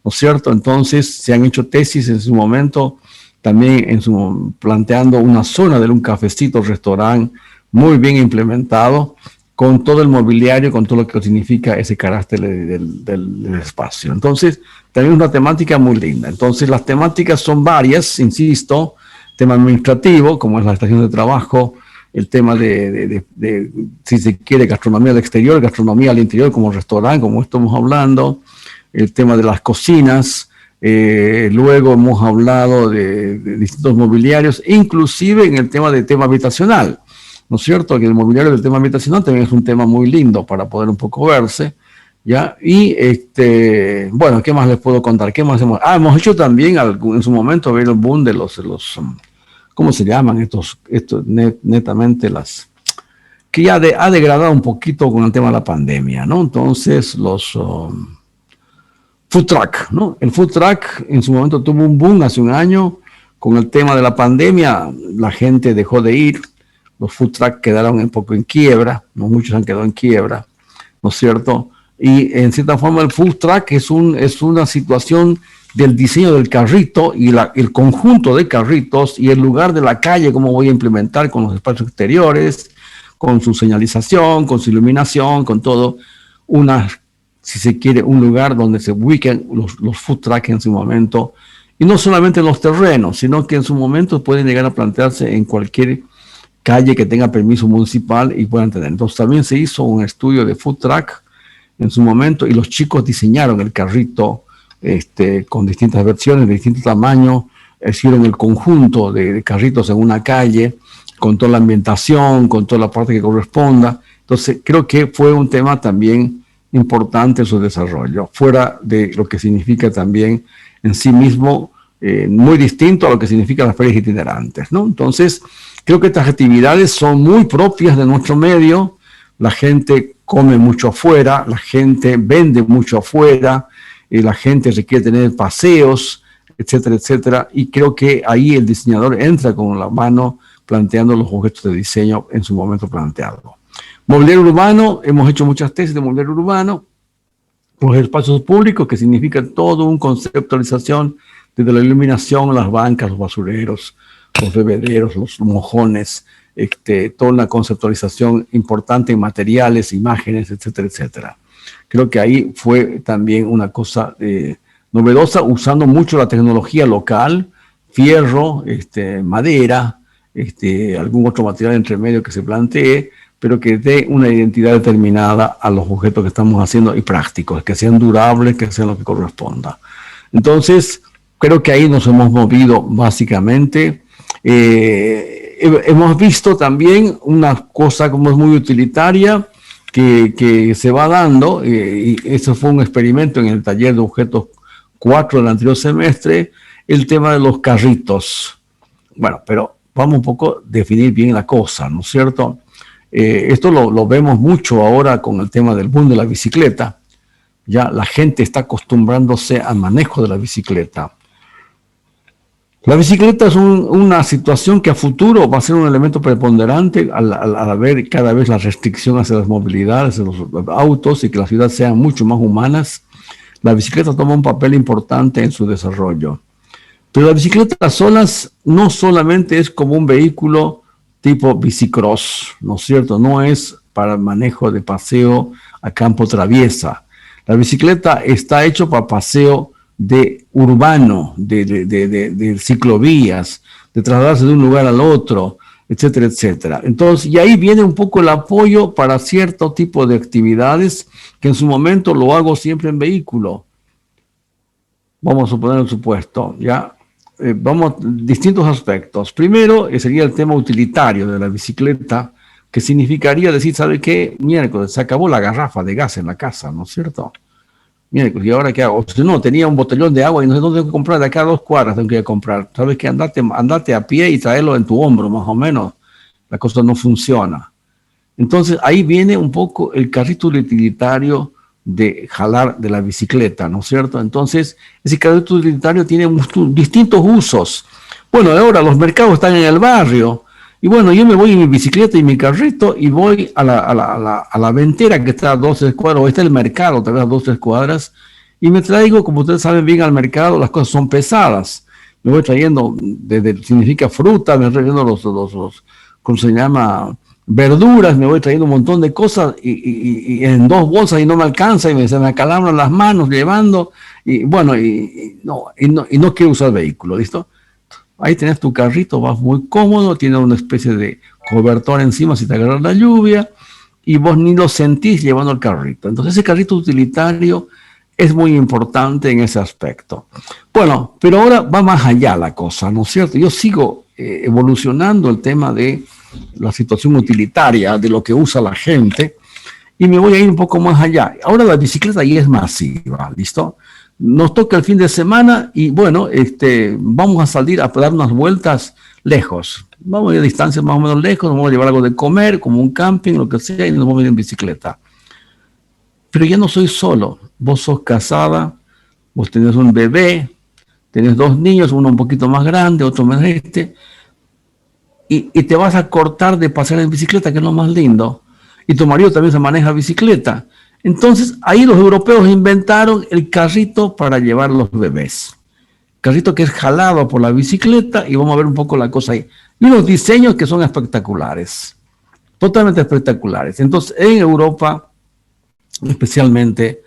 ¿no es cierto? Entonces, se han hecho tesis en su momento, también planteando una zona de un cafecito, restaurante, muy bien implementado, con todo el mobiliario, con todo lo que significa ese carácter del espacio. Entonces, también es una temática muy linda. Entonces, las temáticas son varias, insisto, tema administrativo, como es la estación de trabajo, el tema si se quiere, gastronomía al exterior, gastronomía al interior, como restaurante, como estamos hablando, el tema de las cocinas, luego hemos hablado de distintos mobiliarios, inclusive en el tema habitacional, ¿no es cierto? Que el mobiliario del tema habitacional también es un tema muy lindo para poder un poco verse, ¿ya? Y, bueno, ¿qué más les puedo contar? ¿Qué más hemos? Hemos hecho también en su momento ver el boom de los ¿cómo se llaman estos netamente que ya ha degradado un poquito con el tema de la pandemia, ¿no? Entonces, los food truck, ¿no? El food truck en su momento tuvo un boom hace un año. Con el tema de la pandemia, la gente dejó de ir, los food truck quedaron un poco en quiebra, ¿no? Muchos han quedado en quiebra, ¿no es cierto? Y en cierta forma el food truck es una situación del diseño del carrito y el conjunto de carritos y el lugar de la calle, cómo voy a implementar con los espacios exteriores, con su señalización, con su iluminación, con todo, si se quiere, un lugar donde se ubiquen los food trucks en su momento Y no solamente en los terrenos, sino que en su momento pueden llegar a plantearse en cualquier calle que tenga permiso municipal y puedan tener. Entonces también se hizo un estudio de food truck en su momento y los chicos diseñaron el carrito con distintas versiones, de distintos tamaños, hicieron el conjunto de carritos en una calle, con toda la ambientación, con toda la parte que corresponda. Entonces creo que fue un tema también importante en su desarrollo, fuera de lo que significa también en sí mismo, muy distinto a lo que significan las ferias itinerantes, ¿no? Entonces, creo que estas actividades son muy propias de nuestro medio. La gente come mucho afuera, la gente vende mucho afuera, la gente requiere tener paseos, etcétera, etcétera. Y creo que ahí el diseñador entra con la mano planteando los objetos de diseño en su momento planteado. Mobiliario urbano, hemos hecho muchas tesis de mobiliario urbano, los espacios públicos, que significa todo un conceptualización desde la iluminación, las bancas, los basureros, los bebederos, los mojones, toda una conceptualización importante en materiales, imágenes, etcétera, etcétera. Creo que ahí fue también una cosa novedosa, usando mucho la tecnología local, fierro, madera, algún otro material entre medio que se plantee, pero que dé una identidad determinada a los objetos que estamos haciendo y prácticos, que sean durables, que sean lo que corresponda. Entonces, creo que ahí nos hemos movido básicamente. Hemos visto también una cosa como es muy utilitaria que se va dando, y eso fue un experimento en el taller de objetos 4 del anterior semestre, el tema de los carritos. Bueno, pero vamos un poco a definir bien la cosa, ¿no es cierto? Esto lo vemos mucho ahora con el tema del boom de la bicicleta. Ya la gente está acostumbrándose al manejo de la bicicleta. La bicicleta es una situación que a futuro va a ser un elemento preponderante al haber cada vez la restricción hacia las movilidades, hacia los autos y que las ciudades sean mucho más humanas. La bicicleta toma un papel importante en su desarrollo. Pero la bicicleta solas no solamente es como un vehículo tipo bicicross, ¿no es cierto? No es para el manejo de paseo a campo traviesa. La bicicleta está hecho para paseo urbano, de ciclovías, de trasladarse de un lugar al otro, etcétera, etcétera. Entonces, y ahí viene un poco el apoyo para cierto tipo de actividades que en su momento lo hago siempre en vehículo. Vamos a suponer un supuesto, ¿ya? Vamos, distintos aspectos. Primero, sería el tema utilitario de la bicicleta, que significaría decir, ¿sabe qué? Miércoles, se acabó la garrafa de gas en la casa, ¿no es cierto? Miércoles, ¿y ahora qué hago? Si no, tenía un botellón de agua y no sé dónde tengo que comprar, de acá a 2 cuadras tengo que ir a comprar. ¿Sabes qué? Andate a pie y traerlo en tu hombro, más o menos. La cosa no funciona. Entonces, ahí viene un poco el carrito utilitario de jalar de la bicicleta, ¿no es cierto? Entonces, ese carrito utilitario tiene distintos usos. Bueno, ahora los mercados están en el barrio, y bueno, yo me voy en mi bicicleta y mi carrito y voy a la ventera que está a 2 cuadras, o está el mercado, tal vez a 2 cuadras, y me traigo, como ustedes saben bien, al mercado las cosas son pesadas. Me voy trayendo, significa fruta, me voy trayendo los ¿cómo se llama? Verduras, me voy trayendo un montón de cosas y en 2 bolsas y no me alcanza y se me acalambran las manos llevando y bueno, y no quiero usar vehículo, ¿listo? Ahí tenés tu carrito, vas muy cómodo, tiene una especie de cobertor encima si te agarra la lluvia y vos ni lo sentís llevando el carrito. Entonces ese carrito utilitario es muy importante en ese aspecto. Bueno, pero ahora va más allá la cosa, ¿no es cierto? Yo sigo evolucionando el tema de la situación utilitaria, de lo que usa la gente, y me voy a ir un poco más allá. Ahora la bicicleta ya es masiva, ¿listo? Nos toca el fin de semana y bueno, vamos a salir a dar unas vueltas lejos. Vamos a ir a distancias más o menos lejos, vamos a llevar algo de comer, como un camping, lo que sea, y nos vamos a ir en bicicleta. Pero ya no soy solo. Vos sos casada, vos tenés un bebé, tenés 2 niños, uno un poquito más grande, otro más y te vas a cortar de pasear en bicicleta, que es lo más lindo. Y tu marido también se maneja bicicleta. Entonces, ahí los europeos inventaron el carrito para llevar los bebés. Carrito que es jalado por la bicicleta y vamos a ver un poco la cosa ahí. Y unos diseños que son espectaculares, totalmente espectaculares. Entonces, en Europa, especialmente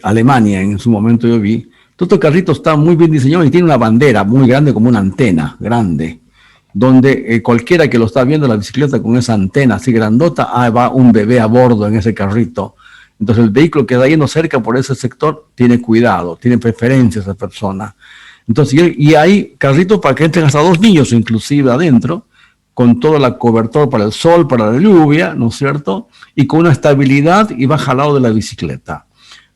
Alemania, en su momento yo vi, Todo este carrito está muy bien diseñado y tiene una bandera muy grande, como una antena grande, donde cualquiera que lo está viendo la bicicleta con esa antena así grandota, va un bebé a bordo en ese carrito. Entonces el vehículo que está yendo cerca por ese sector tiene cuidado, tiene preferencia esa persona. Entonces, y hay carritos para que entren hasta 2 niños inclusive adentro, con todo el cobertor para el sol, para la lluvia, ¿no es cierto? Y con una estabilidad y va jalado de la bicicleta.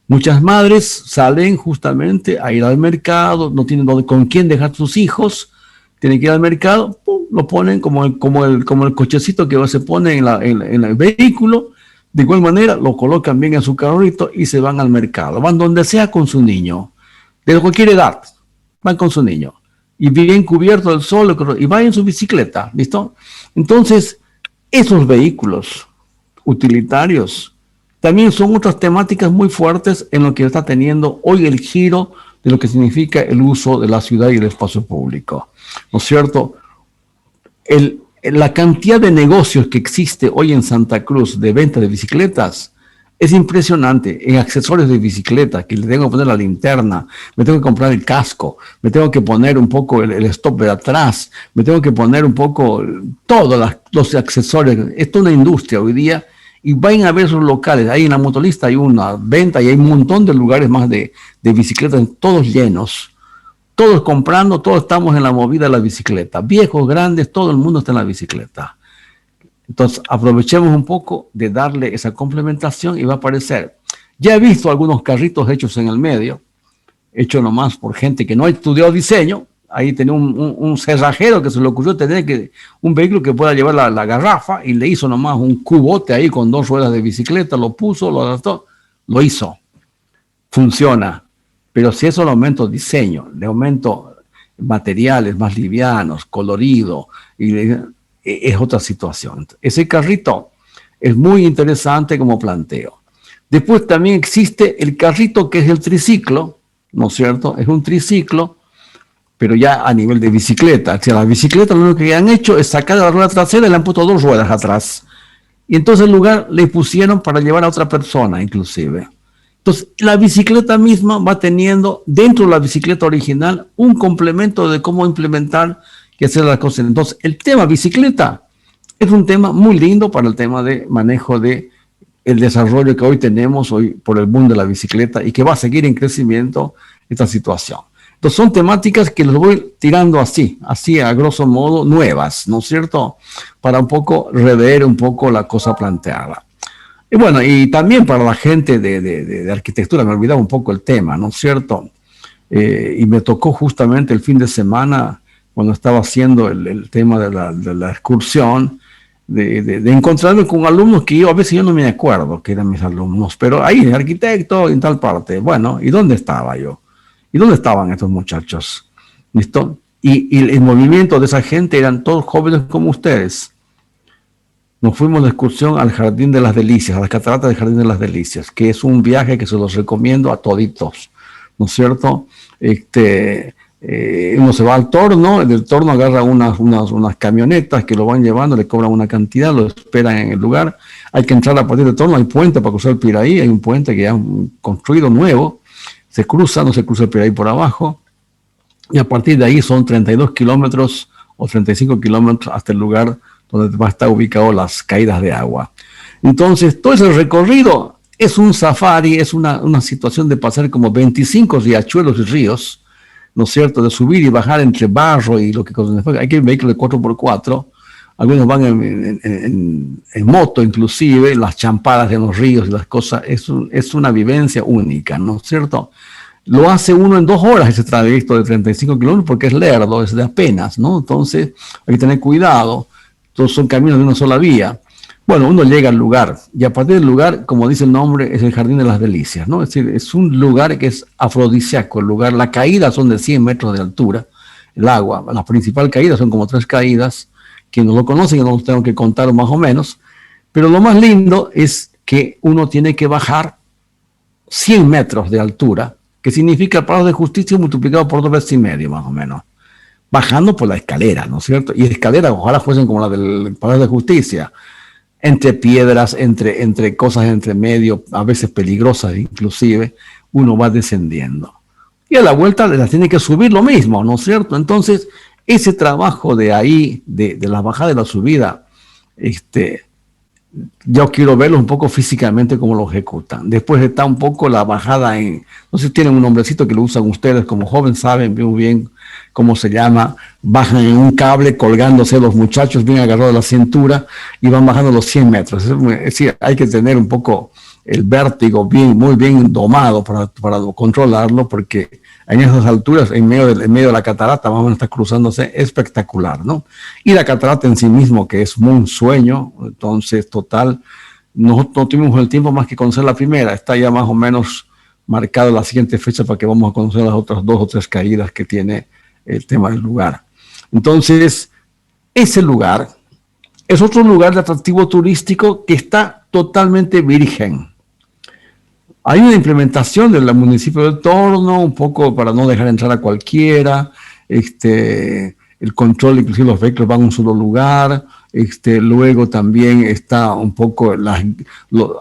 Muchas madres salen justamente a ir al mercado, no tienen con quién dejar sus hijos, tienen que ir al mercado, ¡pum!, lo ponen como el cochecito que se pone en el vehículo. De igual manera, lo colocan bien en su carrito y se van al mercado. Van donde sea con su niño, de cualquier edad, van con su niño. Y bien cubierto del sol, y van en su bicicleta, ¿listo? Entonces, esos vehículos utilitarios también son otras temáticas muy fuertes en lo que está teniendo hoy el giro de lo que significa el uso de la ciudad y el espacio público, ¿no es cierto? La cantidad de negocios que existe hoy en Santa Cruz de venta de bicicletas es impresionante. En accesorios de bicicleta, que le tengo que poner la linterna, me tengo que comprar el casco, me tengo que poner un poco el stop de atrás, me tengo que poner un poco todos los accesorios. Esto es una industria hoy día y vayan a ver sus locales. Ahí en la Motolista hay una venta y hay un montón de lugares más de bicicletas, todos llenos. Todos comprando, todos estamos en la movida de la bicicleta. Viejos, grandes, todo el mundo está en la bicicleta. Entonces, aprovechemos un poco de darle esa complementación y va a aparecer. Ya he visto algunos carritos hechos en el medio, hechos nomás por gente que no estudió diseño. Ahí tenía un cerrajero que se le ocurrió tener un vehículo que pueda llevar la garrafa y le hizo nomás un cubote ahí con 2 ruedas de bicicleta, lo puso, lo adaptó, lo hizo. Funciona. Pero si eso le aumento diseño, le aumento materiales más livianos, colorido, es otra situación. Ese carrito es muy interesante como planteo. Después también existe el carrito que es el triciclo, ¿no es cierto? Es un triciclo, pero ya a nivel de bicicleta. O sea, la bicicleta lo único que han hecho es sacar la rueda trasera y le han puesto 2 ruedas atrás. Y entonces el lugar le pusieron para llevar a otra persona, inclusive. Entonces, la bicicleta misma va teniendo, dentro de la bicicleta original, un complemento de cómo implementar y hacer las cosas. Entonces, el tema bicicleta es un tema muy lindo para el tema de manejo de el desarrollo que hoy tenemos hoy por el boom de la bicicleta y que va a seguir en crecimiento esta situación. Entonces, son temáticas que les voy tirando así a grosso modo, nuevas, ¿no es cierto? Para un poco rever un poco la cosa planteada. Y bueno, y también para la gente de arquitectura, me olvidaba un poco el tema, ¿no es cierto? Y me tocó justamente el fin de semana, cuando estaba haciendo el tema de la excursión, de encontrarme con alumnos que a veces yo no me acuerdo que eran mis alumnos, pero ahí, arquitecto, en tal parte. Bueno, ¿y dónde estaba yo? ¿Y dónde estaban estos muchachos? ¿Listo? Y el movimiento de esa gente eran todos jóvenes como ustedes. Nos fuimos de excursión al Jardín de las Delicias, a las cataratas del Jardín de las Delicias, que es un viaje que se los recomiendo a toditos, ¿no es cierto? Uno se va al Torno, del Torno agarra unas camionetas que lo van llevando, le cobran una cantidad, lo esperan en el lugar. Hay que entrar a partir del Torno, hay puente para cruzar el Piraí, hay un puente que ya han construido nuevo, se cruza, no se cruza el Piraí por abajo, y a partir de ahí son 32 kilómetros o 35 kilómetros hasta el lugar donde va a estar ubicado las caídas de agua. Entonces, todo ese recorrido es un safari, es una situación de pasar como 25 riachuelos y ríos, ¿no es cierto?, de subir y bajar entre barro y lo que... Hay que ir en vehículos de 4x4, algunos van en moto inclusive, las champadas de los ríos y las cosas, es una vivencia única, ¿no es cierto? Lo hace uno en 2 horas ese trayecto de 35 kilómetros porque es lerdo, es de apenas, ¿no? Entonces hay que tener cuidado. Todos son caminos de una sola vía. Bueno, uno llega al lugar y a partir del lugar, como dice el nombre, es el Jardín de las Delicias, ¿no? Es decir, es un lugar que es afrodisíaco. El lugar, las caídas son de 100 metros de altura, el agua. Las principales caídas son como 3 caídas. Quienes no lo conocen, yo no los tengo que contar más o menos. Pero lo más lindo es que uno tiene que bajar 100 metros de altura, que significa el Palacio de Justicia multiplicado por 2,5 veces más o menos. Bajando por la escalera, ¿no es cierto? Y escaleras ojalá fuesen como la del Palacio de Justicia, entre piedras, entre cosas entre medio, a veces peligrosas inclusive, uno va descendiendo. y a la vuelta las tiene que subir lo mismo, ¿no es cierto? Entonces, ese trabajo de ahí, de la bajada y la subida, yo quiero verlo un poco físicamente cómo lo ejecutan. Después está un poco la bajada no sé si tienen un nombrecito que lo usan ustedes como jóvenes, saben muy bien cómo se llama, bajan en un cable colgándose los muchachos bien agarrados a la cintura y van bajando los 100 metros. Es decir, hay que tener un poco el vértigo muy bien domado para controlarlo, porque en esas alturas, en medio de la catarata, vamos a estar cruzándose espectacular, ¿no? Y la catarata en sí mismo, que es un sueño, entonces, total, no tuvimos el tiempo más que conocer la primera, está ya más o menos marcada la siguiente fecha para que vamos a conocer las otras 2 o 3 caídas que tiene el tema del lugar. Entonces, ese lugar es otro lugar de atractivo turístico que está totalmente virgen. Hay una implementación del municipio de Torno, un poco para no dejar entrar a cualquiera, el control, inclusive los vehículos van a un solo lugar, luego también está un poco,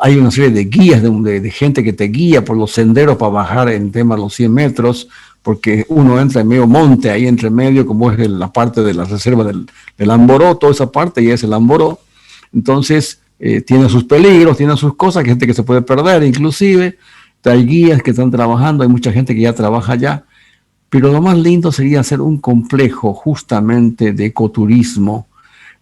hay una serie de guías de gente que te guía por los senderos para bajar en tema de los 100 metros, porque uno entra en medio monte, ahí entre medio, como es la parte de la reserva del Amboró, toda esa parte ya es el Amboró. Entonces, tiene sus peligros, tiene sus cosas, que hay gente que se puede perder inclusive, hay guías que están trabajando, hay mucha gente que ya trabaja allá, pero lo más lindo sería hacer un complejo justamente de ecoturismo,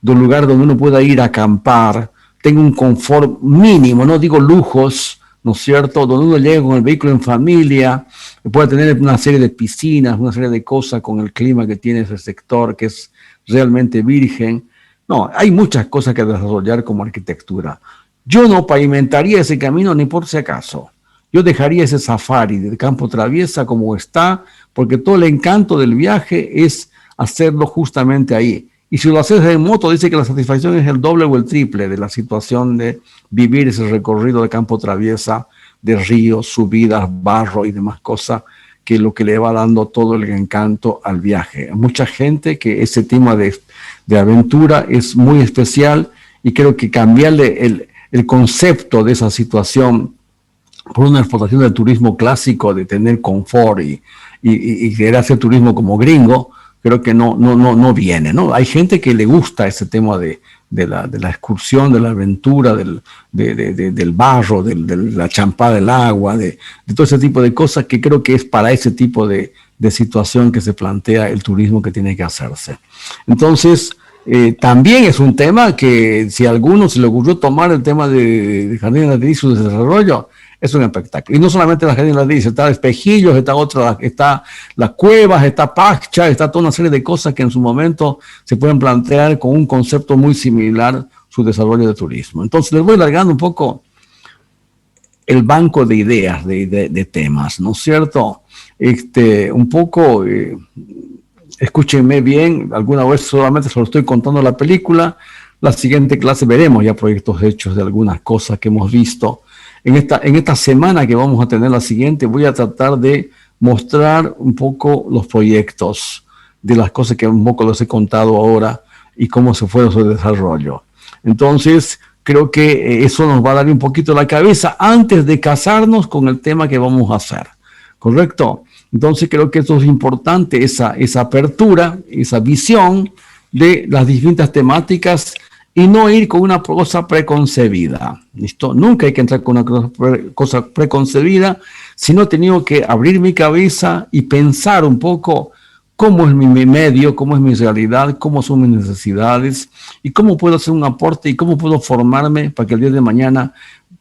de un lugar donde uno pueda ir a acampar, tenga un confort mínimo, no digo lujos, ¿no es cierto?, donde uno llegue con el vehículo en familia, pueda tener una serie de piscinas, una serie de cosas con el clima que tiene ese sector, que es realmente virgen. No, hay muchas cosas que desarrollar como arquitectura. Yo no pavimentaría ese camino ni por si acaso. Yo dejaría ese safari del Campo Traviesa como está, porque todo el encanto del viaje es hacerlo justamente ahí. Y si lo haces en moto, dice que la satisfacción es el doble o el triple de la situación de vivir ese recorrido de Campo Traviesa, de ríos, subidas, barro y demás cosas, que es lo que le va dando todo el encanto al viaje. Hay mucha gente que ese tema de aventura es muy especial, y creo que cambiarle el concepto de esa situación por una explotación del turismo clásico de tener confort y querer hacer turismo como gringo, creo que no viene, ¿no? Hay gente que le gusta ese tema de la excursión, de la aventura, del barro, de la champada del agua, de todo ese tipo de cosas, que creo que es para ese tipo de situación que se plantea el turismo que tiene que hacerse. Entonces, también es un tema que si a alguno se le ocurrió tomar el tema de Jardines Ladrillos de desarrollo, es un espectáculo. Y no solamente las Jardines Ladrillos, está Espejillos, está las cuevas, está Paccha, está toda una serie de cosas que en su momento se pueden plantear con un concepto muy similar su desarrollo de turismo. Entonces les voy alargando un poco el banco de ideas, de temas, ¿no es cierto? Un poco, escúchenme bien, alguna vez solamente se lo estoy contando la película. La siguiente clase veremos ya proyectos hechos de algunas cosas que hemos visto. En esta semana que vamos a tener la siguiente, voy a tratar de mostrar un poco los proyectos de las cosas que un poco les he contado ahora y cómo se fue su desarrollo. Entonces, creo que eso nos va a dar un poquito la cabeza antes de casarnos con el tema que vamos a hacer. ¿Correcto? Entonces, creo que eso es importante, esa apertura, esa visión de las distintas temáticas, y no ir con una cosa preconcebida. ¿Listo? Nunca hay que entrar con una cosa preconcebida, sino he tenido que abrir mi cabeza y pensar un poco cómo es mi medio, cómo es mi realidad, cómo son mis necesidades y cómo puedo hacer un aporte y cómo puedo formarme para que el día de mañana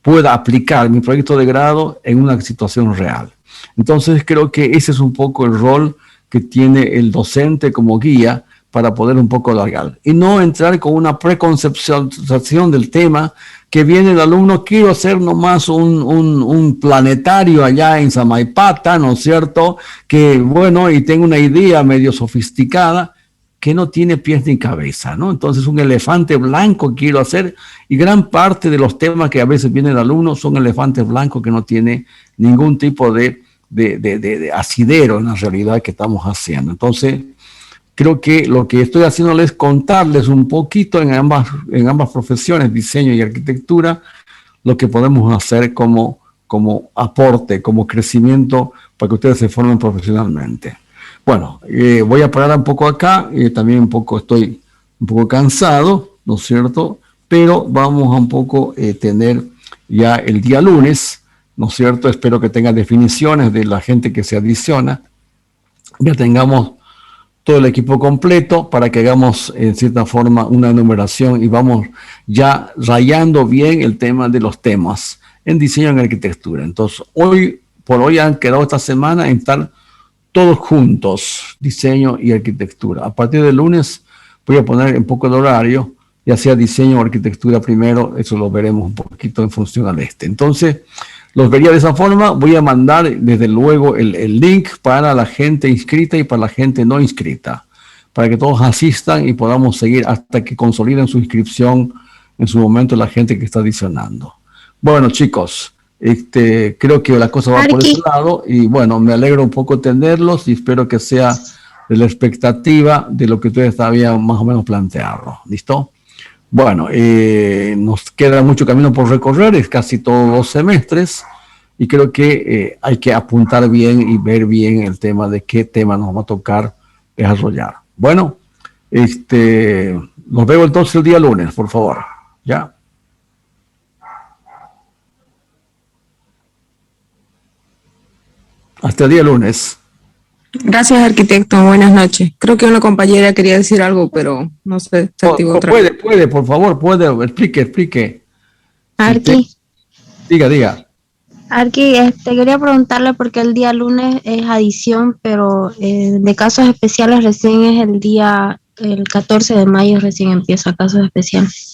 pueda aplicar mi proyecto de grado en una situación real. Entonces creo que ese es un poco el rol que tiene el docente como guía, para poder un poco alargar y no entrar con una preconcepción del tema que viene el alumno, quiero hacer nomás un planetario allá en Samaipata, ¿no es cierto? Que bueno, y tengo una idea medio sofisticada que no tiene pies ni cabeza, ¿no? Entonces un elefante blanco quiero hacer, y gran parte de los temas que a veces viene el alumno son elefantes blancos que no tiene ningún tipo de asidero en la realidad que estamos haciendo. Entonces, creo que lo que estoy haciendo es contarles un poquito en ambas profesiones, diseño y arquitectura, lo que podemos hacer como como aporte, como crecimiento para que ustedes se formen profesionalmente. Bueno, voy a parar un poco acá, también estoy un poco cansado, ¿no es cierto? Pero vamos a un poco tener ya el día lunes, ¿no es cierto? Espero que tengan definiciones de la gente que se adiciona, ya tengamos todo el equipo completo para que hagamos en cierta forma una enumeración y vamos ya rayando bien el tema de los temas en diseño en arquitectura. Entonces, por hoy han quedado esta semana en estar todos juntos, diseño y arquitectura. A partir del lunes voy a poner un poco de horario, ya sea diseño o arquitectura primero, eso lo veremos un poquito en función al este. Entonces, los vería de esa forma. Voy a mandar desde luego el link para la gente inscrita y para la gente no inscrita, para que todos asistan y podamos seguir hasta que consoliden su inscripción en su momento la gente que está adicionando. Bueno, chicos, creo que la cosa va por ese lado y bueno, me alegro un poco tenerlos y espero que sea de la expectativa de lo que ustedes habían más o menos planteado. ¿Listo? Bueno, nos queda mucho camino por recorrer, es casi todos 2 semestres y creo que hay que apuntar bien y ver bien el tema de qué tema nos va a tocar desarrollar. Bueno, los veo entonces el día lunes, por favor. ¿Ya? Hasta el día lunes. Gracias, arquitecto. Buenas noches. Creo que una compañera quería decir algo, pero no sé. Puede, por favor, explique. Arqui. Diga. Arqui, quería preguntarle porque el día lunes es adición, pero de casos especiales recién es el 14 de mayo recién empieza casos especiales.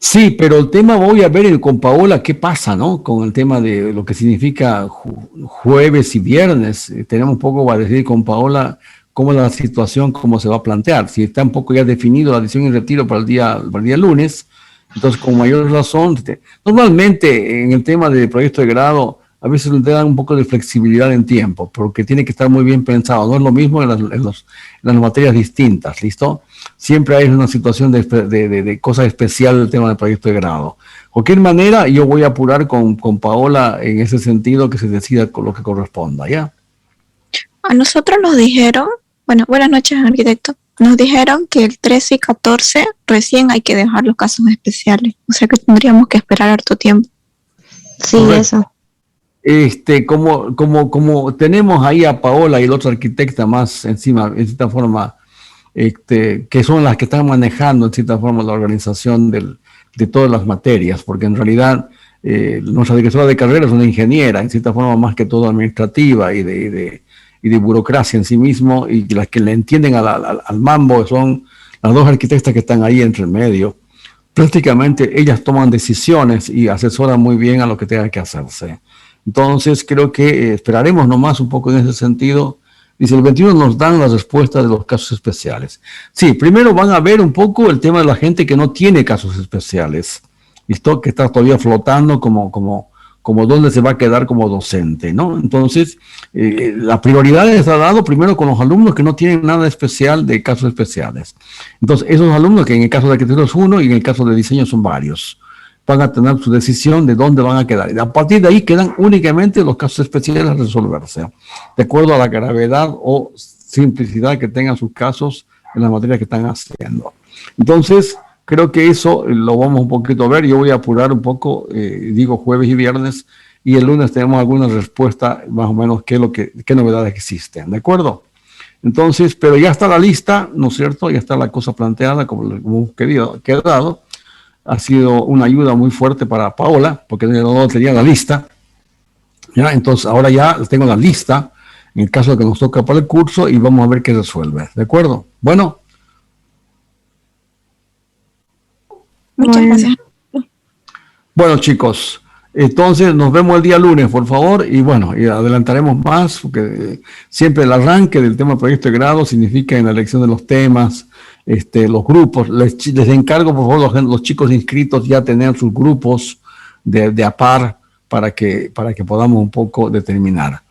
Sí, pero el tema voy a ver con Paola qué pasa, ¿no? Con el tema de lo que significa jueves y viernes. Tenemos un poco a decir con Paola cómo es la situación, cómo se va a plantear. Si está un poco ya definido la adición y retiro para el día lunes, entonces con mayor razón. Normalmente en el tema de proyecto de grado a veces le dan un poco de flexibilidad en tiempo, porque tiene que estar muy bien pensado. No es lo mismo en las materias distintas, ¿listo? Siempre hay una situación de cosa especial del tema del proyecto de grado. De cualquier manera, yo voy a apurar con Paola en ese sentido que se decida con lo que corresponda, ¿ya? A nosotros nos dijeron, bueno, buenas noches, arquitecto, nos dijeron que el 13 y 14 recién hay que dejar los casos especiales, o sea que tendríamos que esperar harto tiempo. Sí, correcto. Eso. Como tenemos ahí a Paola y la otra arquitecta más encima, en cierta forma, que son las que están manejando en cierta forma la organización de todas las materias, porque en realidad nuestra directora de carrera es una ingeniera, en cierta forma más que todo administrativa y de burocracia en sí mismo, y las que le entienden al mambo son las 2 arquitectas que están ahí entre el medio. Prácticamente ellas toman decisiones y asesoran muy bien a lo que tenga que hacerse. Entonces creo que esperaremos nomás un poco en ese sentido. Dice, el 21 nos dan la respuesta de los casos especiales. Sí, primero van a ver un poco el tema de la gente que no tiene casos especiales, ¿listo? Que está todavía flotando como dónde se va a quedar como docente, ¿no? Entonces, la prioridad está dado primero con los alumnos que no tienen nada especial de casos especiales. Entonces, esos alumnos que en el caso de arquitectura es uno y en el caso de diseño son varios, van a tener su decisión de dónde van a quedar. Y a partir de ahí quedan únicamente los casos especiales a resolverse, de acuerdo a la gravedad o simplicidad que tengan sus casos en las materias que están haciendo. Entonces, creo que eso lo vamos un poquito a ver. Yo voy a apurar un poco, digo jueves y viernes, y el lunes tenemos alguna respuesta más o menos qué novedades existen, ¿de acuerdo? Entonces, pero ya está la lista, ¿no es cierto? Ya está la cosa planteada como hemos quedado. Ha sido una ayuda muy fuerte para Paola, porque no tenía la lista. ¿Ya? Entonces, ahora ya tengo la lista, en el caso de que nos toca para el curso, y vamos a ver qué resuelve. ¿De acuerdo? Bueno. Muchas gracias. Bueno, chicos, entonces nos vemos el día lunes, por favor, y bueno, y adelantaremos más, porque siempre el arranque del tema proyecto de grado significa en la elección de los temas, los grupos. Les encargo, por favor, los chicos inscritos ya tener sus grupos de a par para que podamos un poco determinar.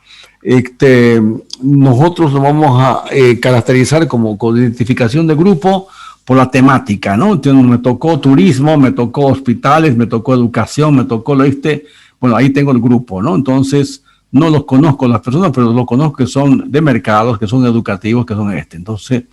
Nosotros lo vamos a caracterizar como con identificación de grupo por la temática, ¿no? Entonces me tocó turismo, me tocó hospitales, me tocó educación, me tocó Bueno, ahí tengo el grupo, ¿no? Entonces, no los conozco las personas, pero los conozco que son de mercados, que son educativos, que son Entonces,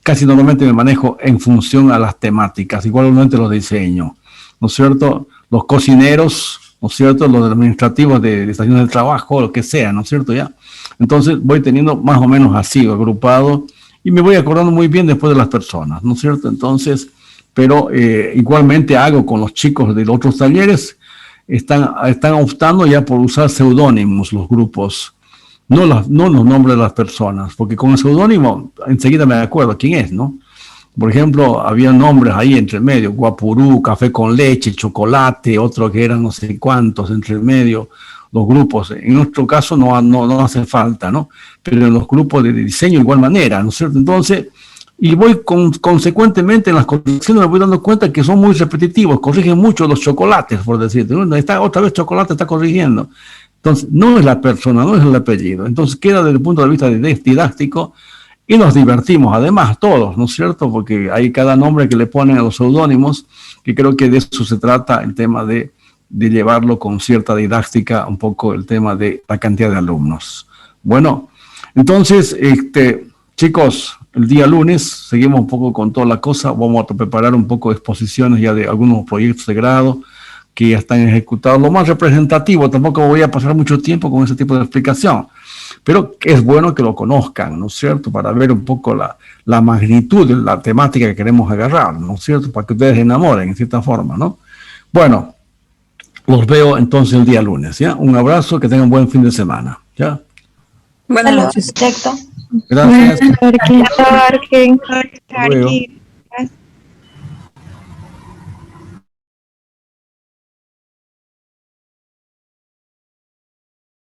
casi normalmente me manejo en función a las temáticas, igualmente los diseño, ¿no es cierto? Los cocineros, ¿no es cierto? Los administrativos de estaciones de trabajo, lo que sea, ¿no es cierto? Ya. Entonces, voy teniendo más o menos así, agrupado, y me voy acordando muy bien después de las personas, ¿no es cierto? Entonces, pero igualmente hago con los chicos de los otros talleres, están optando ya por usar seudónimos los grupos, no los nombres de las personas, porque con el seudónimo enseguida me acuerdo quién es, ¿no? Por ejemplo, había nombres ahí entre medio, guapurú, café con leche, chocolate, otro que eran no sé cuántos entre medio, los grupos. En nuestro caso no hace falta, ¿no? Pero en los grupos de diseño igual manera, ¿no es cierto? Entonces, y voy consecuentemente en las correcciones me voy dando cuenta que son muy repetitivos, corrigen mucho los chocolates, por decirte. Está, otra vez chocolate está corrigiendo. Entonces, no es la persona, no es el apellido. Entonces, queda desde el punto de vista didáctico y nos divertimos, además, todos, ¿no es cierto? Porque hay cada nombre que le ponen a los seudónimos, que creo que de eso se trata el tema de llevarlo con cierta didáctica, un poco el tema de la cantidad de alumnos. Bueno, entonces, chicos, el día lunes seguimos un poco con toda la cosa, vamos a preparar un poco de exposiciones ya de algunos proyectos de grado que ya están ejecutados, lo más representativo, tampoco voy a pasar mucho tiempo con ese tipo de explicación, pero es bueno que lo conozcan, ¿no es cierto?, para ver un poco la magnitud de la temática que queremos agarrar, ¿no es cierto?, para que ustedes se enamoren en cierta forma, ¿no? Bueno, los veo entonces el día lunes, ¿ya? Un abrazo, que tengan buen fin de semana, ¿ya? Buenas noches. Arquitecto. Gracias. Buenas noches. Hasta luego.